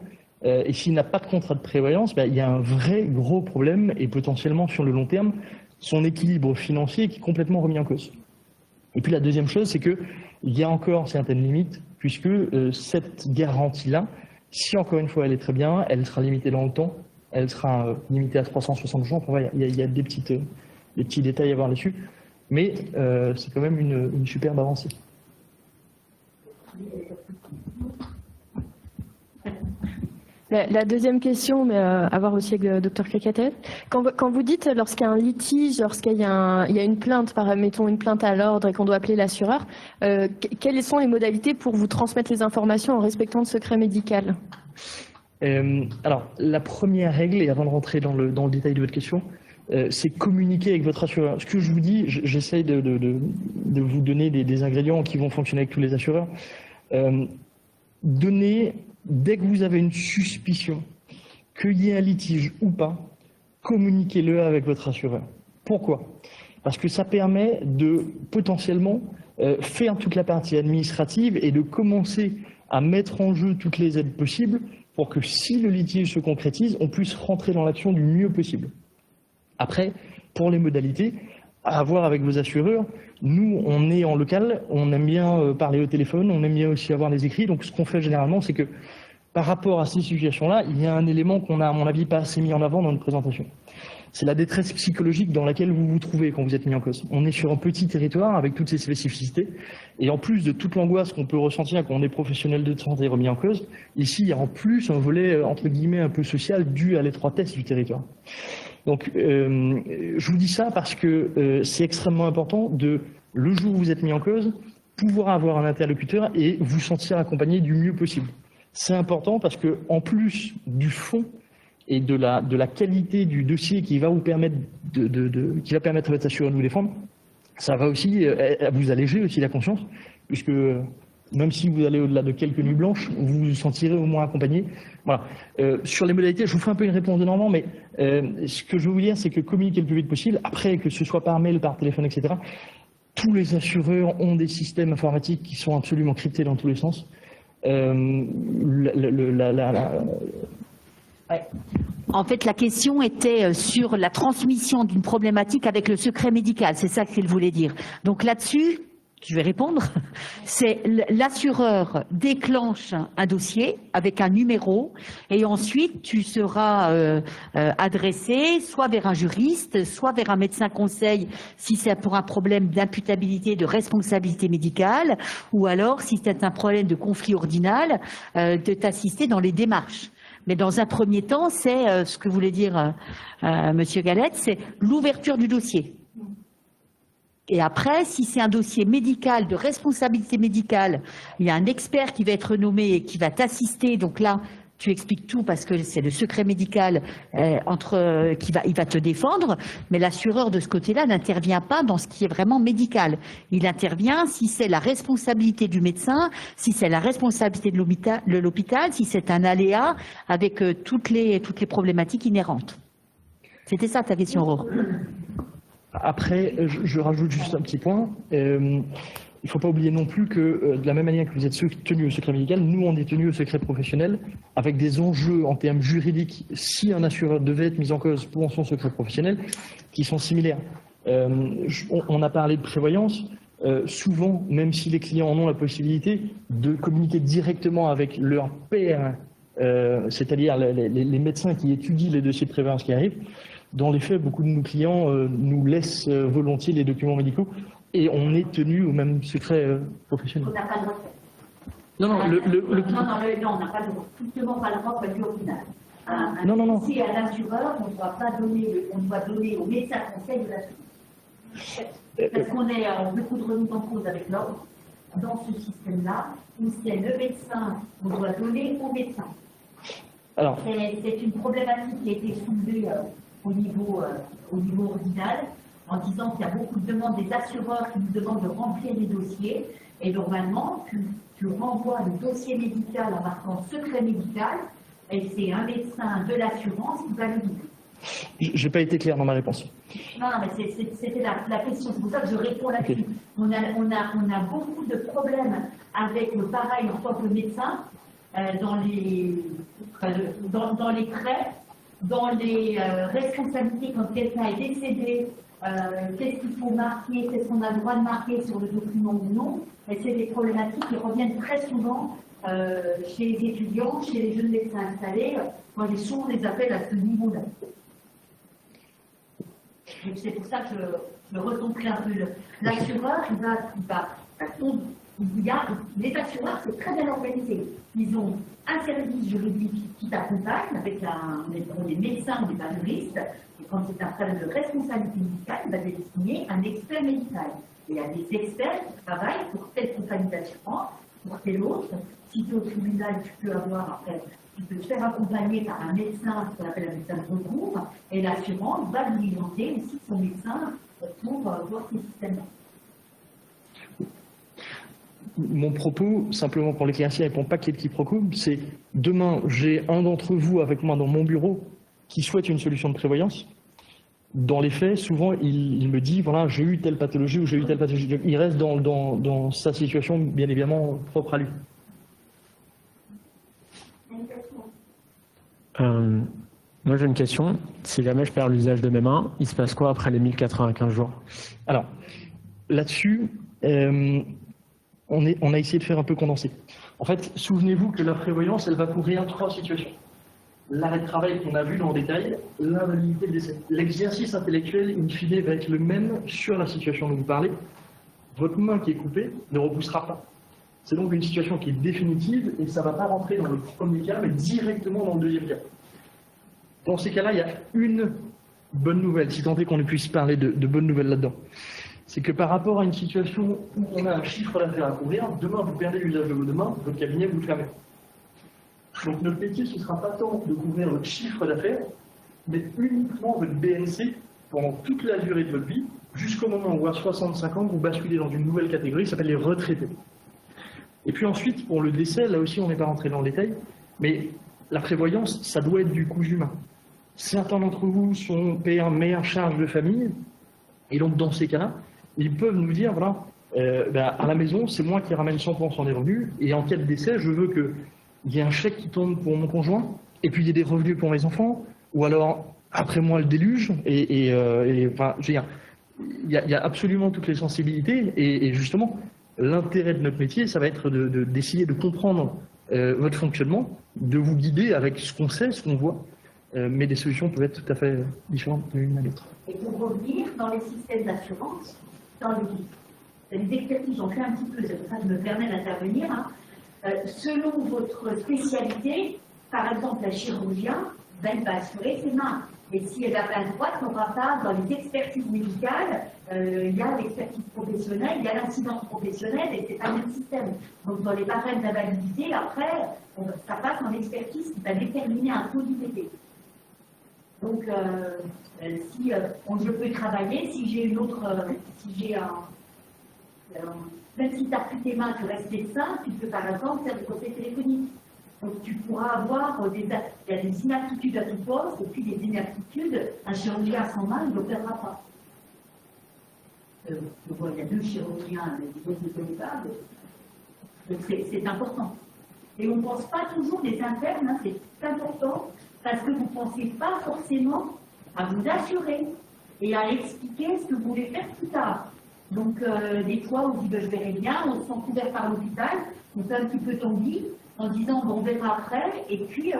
Et s'il n'a pas de contrat de prévoyance, il y a un vrai gros problème, et potentiellement, sur le long terme, son équilibre financier qui est complètement remis en cause. Et puis la deuxième chose, c'est qu'il y a encore certaines limites, puisque cette garantie-là, si encore une fois elle est très bien, elle sera limitée dans le temps, elle sera limitée à 360 jours. Enfin, il y a des petits détails à voir là-dessus, mais c'est quand même une superbe avancée. La deuxième question, mais à voir aussi avec le Dr Kakatel. Quand vous dites, lorsqu'il y a un litige, lorsqu'il y a une plainte, mettons une plainte à l'ordre et qu'on doit appeler l'assureur, quelles sont les modalités pour vous transmettre les informations en respectant le secret médical? Alors, la première règle, et avant de rentrer dans le détail de votre question, c'est communiquer avec votre assureur. Ce que je vous dis, j'essaye de vous donner des ingrédients qui vont fonctionner avec tous les assureurs. Dès que vous avez une suspicion qu'il y ait un litige ou pas, communiquez-le avec votre assureur. Pourquoi? Parce que ça permet de potentiellement faire toute la partie administrative et de commencer à mettre en jeu toutes les aides possibles pour que si le litige se concrétise, on puisse rentrer dans l'action du mieux possible. Après, pour les modalités, à voir avec vos assureurs. Nous, on est en local, on aime bien parler au téléphone, on aime bien aussi avoir des écrits. Donc ce qu'on fait généralement, c'est que par rapport à ces situations-là, il y a un élément qu'on a, à mon avis, pas assez mis en avant dans notre présentation. C'est la détresse psychologique dans laquelle vous vous trouvez quand vous êtes mis en cause. On est sur un petit territoire avec toutes ces spécificités. Et en plus de toute l'angoisse qu'on peut ressentir quand on est professionnel de santé remis en cause, ici, il y a en plus un volet, entre guillemets, un peu social dû à l'étroitesse du territoire. Donc, je vous dis ça parce que c'est extrêmement important le jour où vous êtes mis en cause, pouvoir avoir un interlocuteur et vous sentir accompagné du mieux possible. C'est important parce que, en plus du fond et de la qualité du dossier qui va vous permettre qui va permettre à votre assureur de vous défendre, ça va aussi vous alléger aussi la conscience, puisque même si vous allez au-delà de quelques nuits blanches, vous vous sentirez au moins accompagné. Voilà. Sur les modalités, je vous fais un peu une réponse de Normand, mais ce que je veux vous dire, c'est que communiquer le plus vite possible, après que ce soit par mail, par téléphone, etc., tous les assureurs ont des systèmes informatiques qui sont absolument cryptés dans tous les sens. En fait, la question était sur la transmission d'une problématique avec le secret médical. C'est ça qu'il voulait dire. Donc là-dessus, je vais répondre. C'est l'assureur déclenche un dossier avec un numéro et ensuite tu seras adressé soit vers un juriste, soit vers un médecin conseil si c'est pour un problème d'imputabilité, de responsabilité médicale, ou alors si c'est un problème de conflit ordinal, de t'assister dans les démarches. Mais dans un premier temps, c'est ce que voulait dire Monsieur Galette, c'est l'ouverture du dossier. Et après, si c'est un dossier médical, de responsabilité médicale, il y a un expert qui va être nommé et qui va t'assister. Donc là, tu expliques tout parce que c'est le secret médical il va te défendre, mais l'assureur de ce côté-là n'intervient pas dans ce qui est vraiment médical. Il intervient si c'est la responsabilité du médecin, si c'est la responsabilité de l'hôpital, si c'est un aléa avec toutes les problématiques inhérentes. C'était ça ta question, Aurore. Après, je rajoute juste un petit point. Il ne faut pas oublier non plus que de la même manière que vous êtes tenus au secret médical, nous on est tenus au secret professionnel avec des enjeux en termes juridiques, si un assureur devait être mis en cause pour son secret professionnel, qui sont similaires. On a parlé de prévoyance. Souvent, même si les clients en ont la possibilité de communiquer directement avec leur pair, c'est-à-dire les médecins qui étudient les dossiers de prévoyance qui arrivent, dans les faits, beaucoup de nos clients nous laissent volontiers les documents médicaux et on est tenu au même secret professionnel. On n'a pas le droit de faire. Non, Non, on n'a pas le droit. Justement, pas le droit de au final. Non. Si à l'assureur, on doit donner au médecin conseil de l'assureur. Parce on veut beaucoup de remise en cause avec l'ordre dans ce système-là, où c'est le médecin qu'on doit donner au médecin. C'est une problématique qui a été soulevée au niveau ordinal, en disant qu'il y a beaucoup de demandes des assureurs qui nous demandent de remplir les dossiers, et normalement, tu renvoies le dossier médical en marquant secret médical, et c'est un médecin de l'assurance qui va le dire. Je n'ai pas été clair dans ma réponse. Non, mais c'était la question, c'est pour ça que je réponds là-dessus. Okay. On a beaucoup de problèmes avec le pareil en tant que médecin, dans les frais, dans les responsabilités quand quelqu'un est décédé, qu'est-ce qu'il faut marquer, qu'est-ce qu'on a le droit de marquer sur le document ou non. Et c'est des problématiques qui reviennent très souvent chez les étudiants, chez les jeunes médecins installés. Moi, j'ai souvent des appels à ce niveau-là. C'est pour ça que je recentrais un peu l'assureur. Les assureurs, c'est très bien organisé. Ils ont un service juridique qui t'accompagne avec des médecins ou des juristes. Et quand c'est un problème de responsabilité médicale, il va désigner un expert médical. Et il y a des experts qui travaillent pour telle compagnie d'assurance, pour telle autre. Si tu es au tribunal, tu peux te faire accompagner par un médecin, ce qu'on appelle un médecin de recours, et l'assurance va diligenter aussi son médecin pour voir ces systèmes-là. Mon propos, simplement pour l'éclaircir et pour pas qu'il y ait de quiproquo, c'est demain, j'ai un d'entre vous avec moi dans mon bureau qui souhaite une solution de prévoyance. Dans les faits, souvent, il me dit, voilà, j'ai eu telle pathologie ou j'ai eu telle pathologie. Il reste dans sa situation, bien évidemment, propre à lui. Moi, j'ai une question. Si jamais je perds l'usage de mes mains, il se passe quoi après les 1095 jours? Alors, là-dessus, on a essayé de faire un peu condensé. En fait, souvenez-vous que la prévoyance, elle va couvrir 3 situations. L'arrêt de travail qu'on a vu dans le détail, l'invalidité de décès. L'exercice intellectuel, in fine, va être le même sur la situation dont vous parlez. Votre main qui est coupée ne repoussera pas. C'est donc une situation qui est définitive et ça ne va pas rentrer dans le premier cas, mais directement dans le deuxième cas. Dans ces cas-là, il y a une bonne nouvelle, si tant est qu'on puisse parler de bonnes nouvelles là-dedans. C'est que par rapport à une situation où on a un chiffre d'affaires à couvrir, demain vous perdez l'usage de vos mains, votre cabinet vous le fermez. Donc notre métier, ce ne sera pas tant de couvrir votre chiffre d'affaires, mais uniquement votre BNC pendant toute la durée de votre vie, jusqu'au moment où à 65 ans, vous basculez dans une nouvelle catégorie qui s'appelle les retraités. Et puis ensuite, pour le décès, là aussi on n'est pas rentré dans le détail, mais la prévoyance, ça doit être du coût humain. Certains d'entre vous sont payés en meilleure charge de famille, et donc dans ces cas-là, ils peuvent nous dire, voilà, à la maison, c'est moi qui ramène 100% des revenus, et en cas de décès, je veux qu'il y ait un chèque qui tombe pour mon conjoint, et puis il y ait des revenus pour mes enfants, ou alors, après moi, le déluge, enfin, je veux dire, il y a absolument toutes les sensibilités, et justement, l'intérêt de notre métier, ça va être d'essayer de comprendre votre fonctionnement, de vous guider avec ce qu'on sait, ce qu'on voit, mais des solutions peuvent être tout à fait différentes l'une à l'autre. Et pour revenir dans les systèmes d'assurance, dans les expertises, j'en fais un petit peu, c'est pour ça que je me permets d'intervenir. Selon votre spécialité, par exemple, la chirurgien, il va assurer ses mains. Et si elle n'a pas le droit, on n'aura pas dans les expertises médicales, il y a l'expertise professionnelle, il y a l'incidence professionnelle, et c'est pas le même système. Donc dans les barèmes d'invalidité, après, ça passe en expertise qui va déterminer un taux d'IVT. Donc si je peux travailler, si j'ai une autre, si j'ai même si tu n'as plus tes mains, tu restes médecin, tu peux par exemple faire des conseils téléphoniques. Donc tu pourras avoir il y a des inaptitudes à tout poste, et puis des inaptitudes, un chirurgien sans main, il n'opérera pas. Il y a 2 chirurgiens, mais je ne connais pas, donc c'est important. Et on ne pense pas toujours des internes, hein, c'est important, parce que vous ne pensez pas forcément à vous assurer et à expliquer ce que vous voulez faire plus tard. Donc des fois on dit je verrai bien, on se sent couvert par l'hôpital, on fait un petit peu tanguy, en disant bon, on verra après, et puis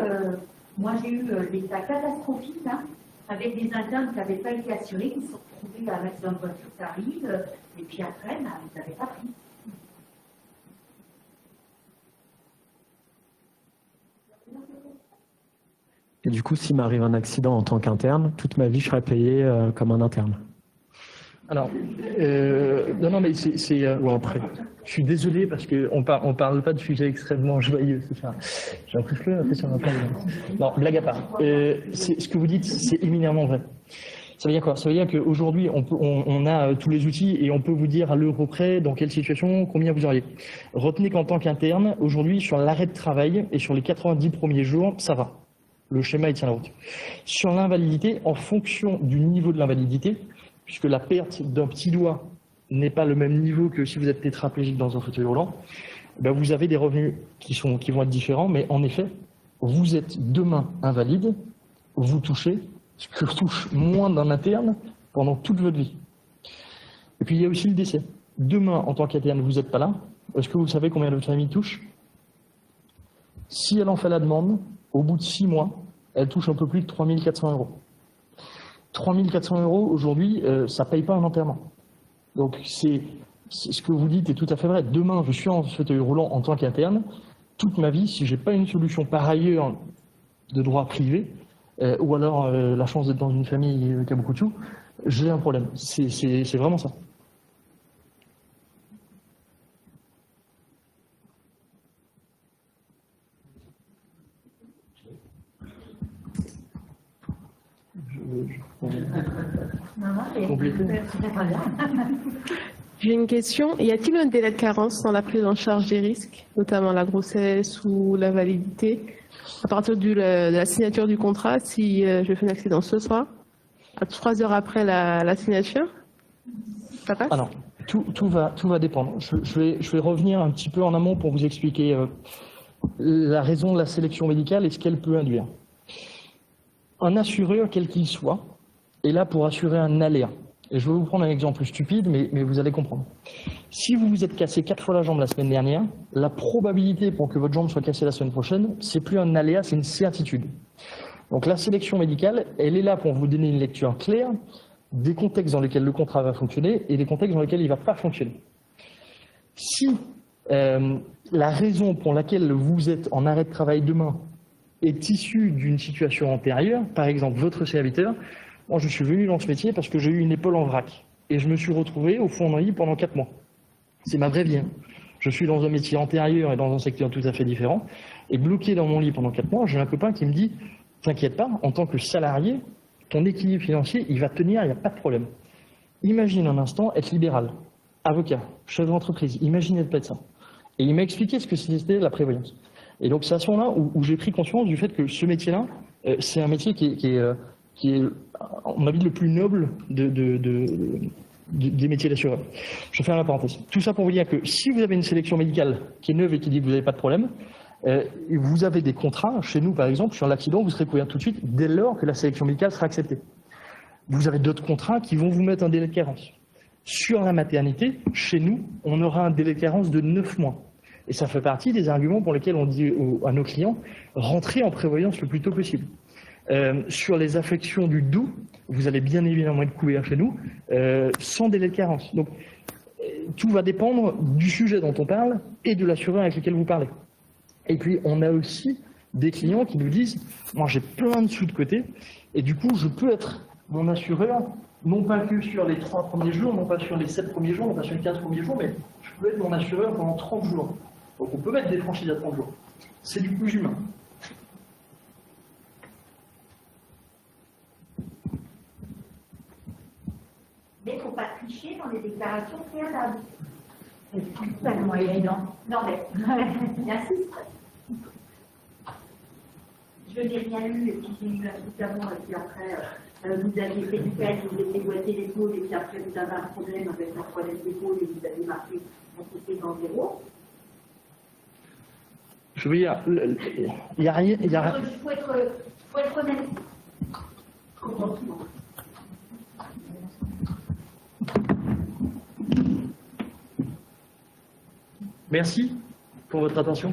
moi j'ai eu des cas catastrophiques hein, avec des internes qui n'avaient pas été assurés, qui se sont retrouvés à mettre dans une voiture, ça arrive, et puis après, ils n'avaient pas pris. Et du coup, s'il m'arrive un accident en tant qu'interne, toute ma vie, je serai payé comme un interne. Alors, non, mais c'est ou après. Je suis désolé parce qu'on parle pas de sujets extrêmement joyeux, c'est ça. J'ai un peu l'impression d'en parler. Non, blague à part. Ce que vous dites, c'est éminemment vrai. Ça veut dire quoi? Ça veut dire qu'aujourd'hui, on a tous les outils et on peut vous dire à l'euro près dans quelle situation, combien vous auriez. Retenez qu'en tant qu'interne, aujourd'hui, sur l'arrêt de travail et sur les 90 premiers jours, ça va. Le schéma, il tient la route. Sur l'invalidité, en fonction du niveau de l'invalidité, puisque la perte d'un petit doigt n'est pas le même niveau que si vous êtes tétraplégique dans un fauteuil roulant, ben vous avez des revenus qui vont être différents, mais en effet, vous êtes demain invalide, vous touchez ce que touche moins d'un interne pendant toute votre vie. Et puis il y a aussi le décès. Demain, en tant qu'interne, vous n'êtes pas là, est-ce que vous savez combien votre famille touche? Si elle en fait la demande, au bout de 6 mois, elle touche un peu plus de 3 400 €. 3 400 € aujourd'hui, ça ne paye pas un enterrement. Donc c'est ce que vous dites est tout à fait vrai. Demain, je suis en fauteuil roulant en tant qu'interne. Toute ma vie, si je n'ai pas une solution par ailleurs de droit privé, ou alors la chance d'être dans une famille qui a beaucoup de sous, j'ai un problème. C'est vraiment ça. J'ai une question. Y a-t-il un délai de carence dans la prise en charge des risques, notamment la grossesse ou la validité, à partir de la signature du contrat? Si je fais un accident ce soir, à 3 heures après la signature, ça passe? Alors, tout va dépendre. Je vais revenir un petit peu en amont pour vous expliquer la raison de la sélection médicale et ce qu'elle peut induire. Un assureur, quel qu'il soit, est là pour assurer un aléa. Et je vais vous prendre un exemple stupide, mais vous allez comprendre. Si vous vous êtes cassé 4 fois la jambe la semaine dernière, la probabilité pour que votre jambe soit cassée la semaine prochaine, c'est plus un aléa, c'est une certitude. Donc la sélection médicale, elle est là pour vous donner une lecture claire des contextes dans lesquels le contrat va fonctionner et des contextes dans lesquels il ne va pas fonctionner. Si la raison pour laquelle vous êtes en arrêt de travail demain est issue d'une situation antérieure, par exemple votre serviteur, moi je suis venu dans ce métier parce que j'ai eu une épaule en vrac et je me suis retrouvé au fond d'un lit pendant 4 mois. C'est ma vraie vie. Hein. Je suis dans un métier antérieur et dans un secteur tout à fait différent et bloqué dans mon lit pendant 4 mois, j'ai un copain qui me dit « T'inquiète pas, en tant que salarié, ton équilibre financier, il va tenir, il n'y a pas de problème. » Imagine un instant être libéral, avocat, chef d'entreprise, imaginez être médecin. Et il m'a expliqué ce que c'était la prévoyance. Et donc c'est à ce moment-là où j'ai pris conscience du fait que ce métier-là, c'est un métier qui est, à mon avis, le plus noble des métiers d'assureur. Je ferme la parenthèse. Tout ça pour vous dire que si vous avez une sélection médicale qui est neuve et qui dit que vous n'avez pas de problème, vous avez des contrats, chez nous par exemple, sur l'accident, vous serez couvert tout de suite dès lors que la sélection médicale sera acceptée. Vous avez d'autres contrats qui vont vous mettre un délai de carence. Sur la maternité, chez nous, on aura un délai de carence de 9 mois. Et ça fait partie des arguments pour lesquels on dit à nos clients, rentrez en prévoyance le plus tôt possible. Sur les affections du dos, vous allez bien évidemment être couvert chez nous, sans délai de carence. Donc, tout va dépendre du sujet dont on parle et de l'assureur avec lequel vous parlez. Et puis, on a aussi des clients qui nous disent, moi j'ai plein de sous de côté, Et du coup, je peux être mon assureur, non pas que sur les 3 premiers jours, non pas sur les 7 premiers jours, non pas sur les 15 premiers jours, mais je peux être mon assureur pendant 30 jours. Donc on peut mettre des franchises à 30 jours. C'est du plus humain. Mais il ne faut pas tricher dans les déclarations préalables. C'est tellement évident. Non, mais j'insiste. Je n'ai rien lu, et puis j'ai eu un truc avant, et puis après, vous aviez fait du fait, vous avez déboîté l'épaule, et puis après, vous avez un problème avec un problème d'épaule, et vous avez marqué un côté dans 0. Je veux dire, il n'y a rien. Il faut être honnête. Merci pour votre attention.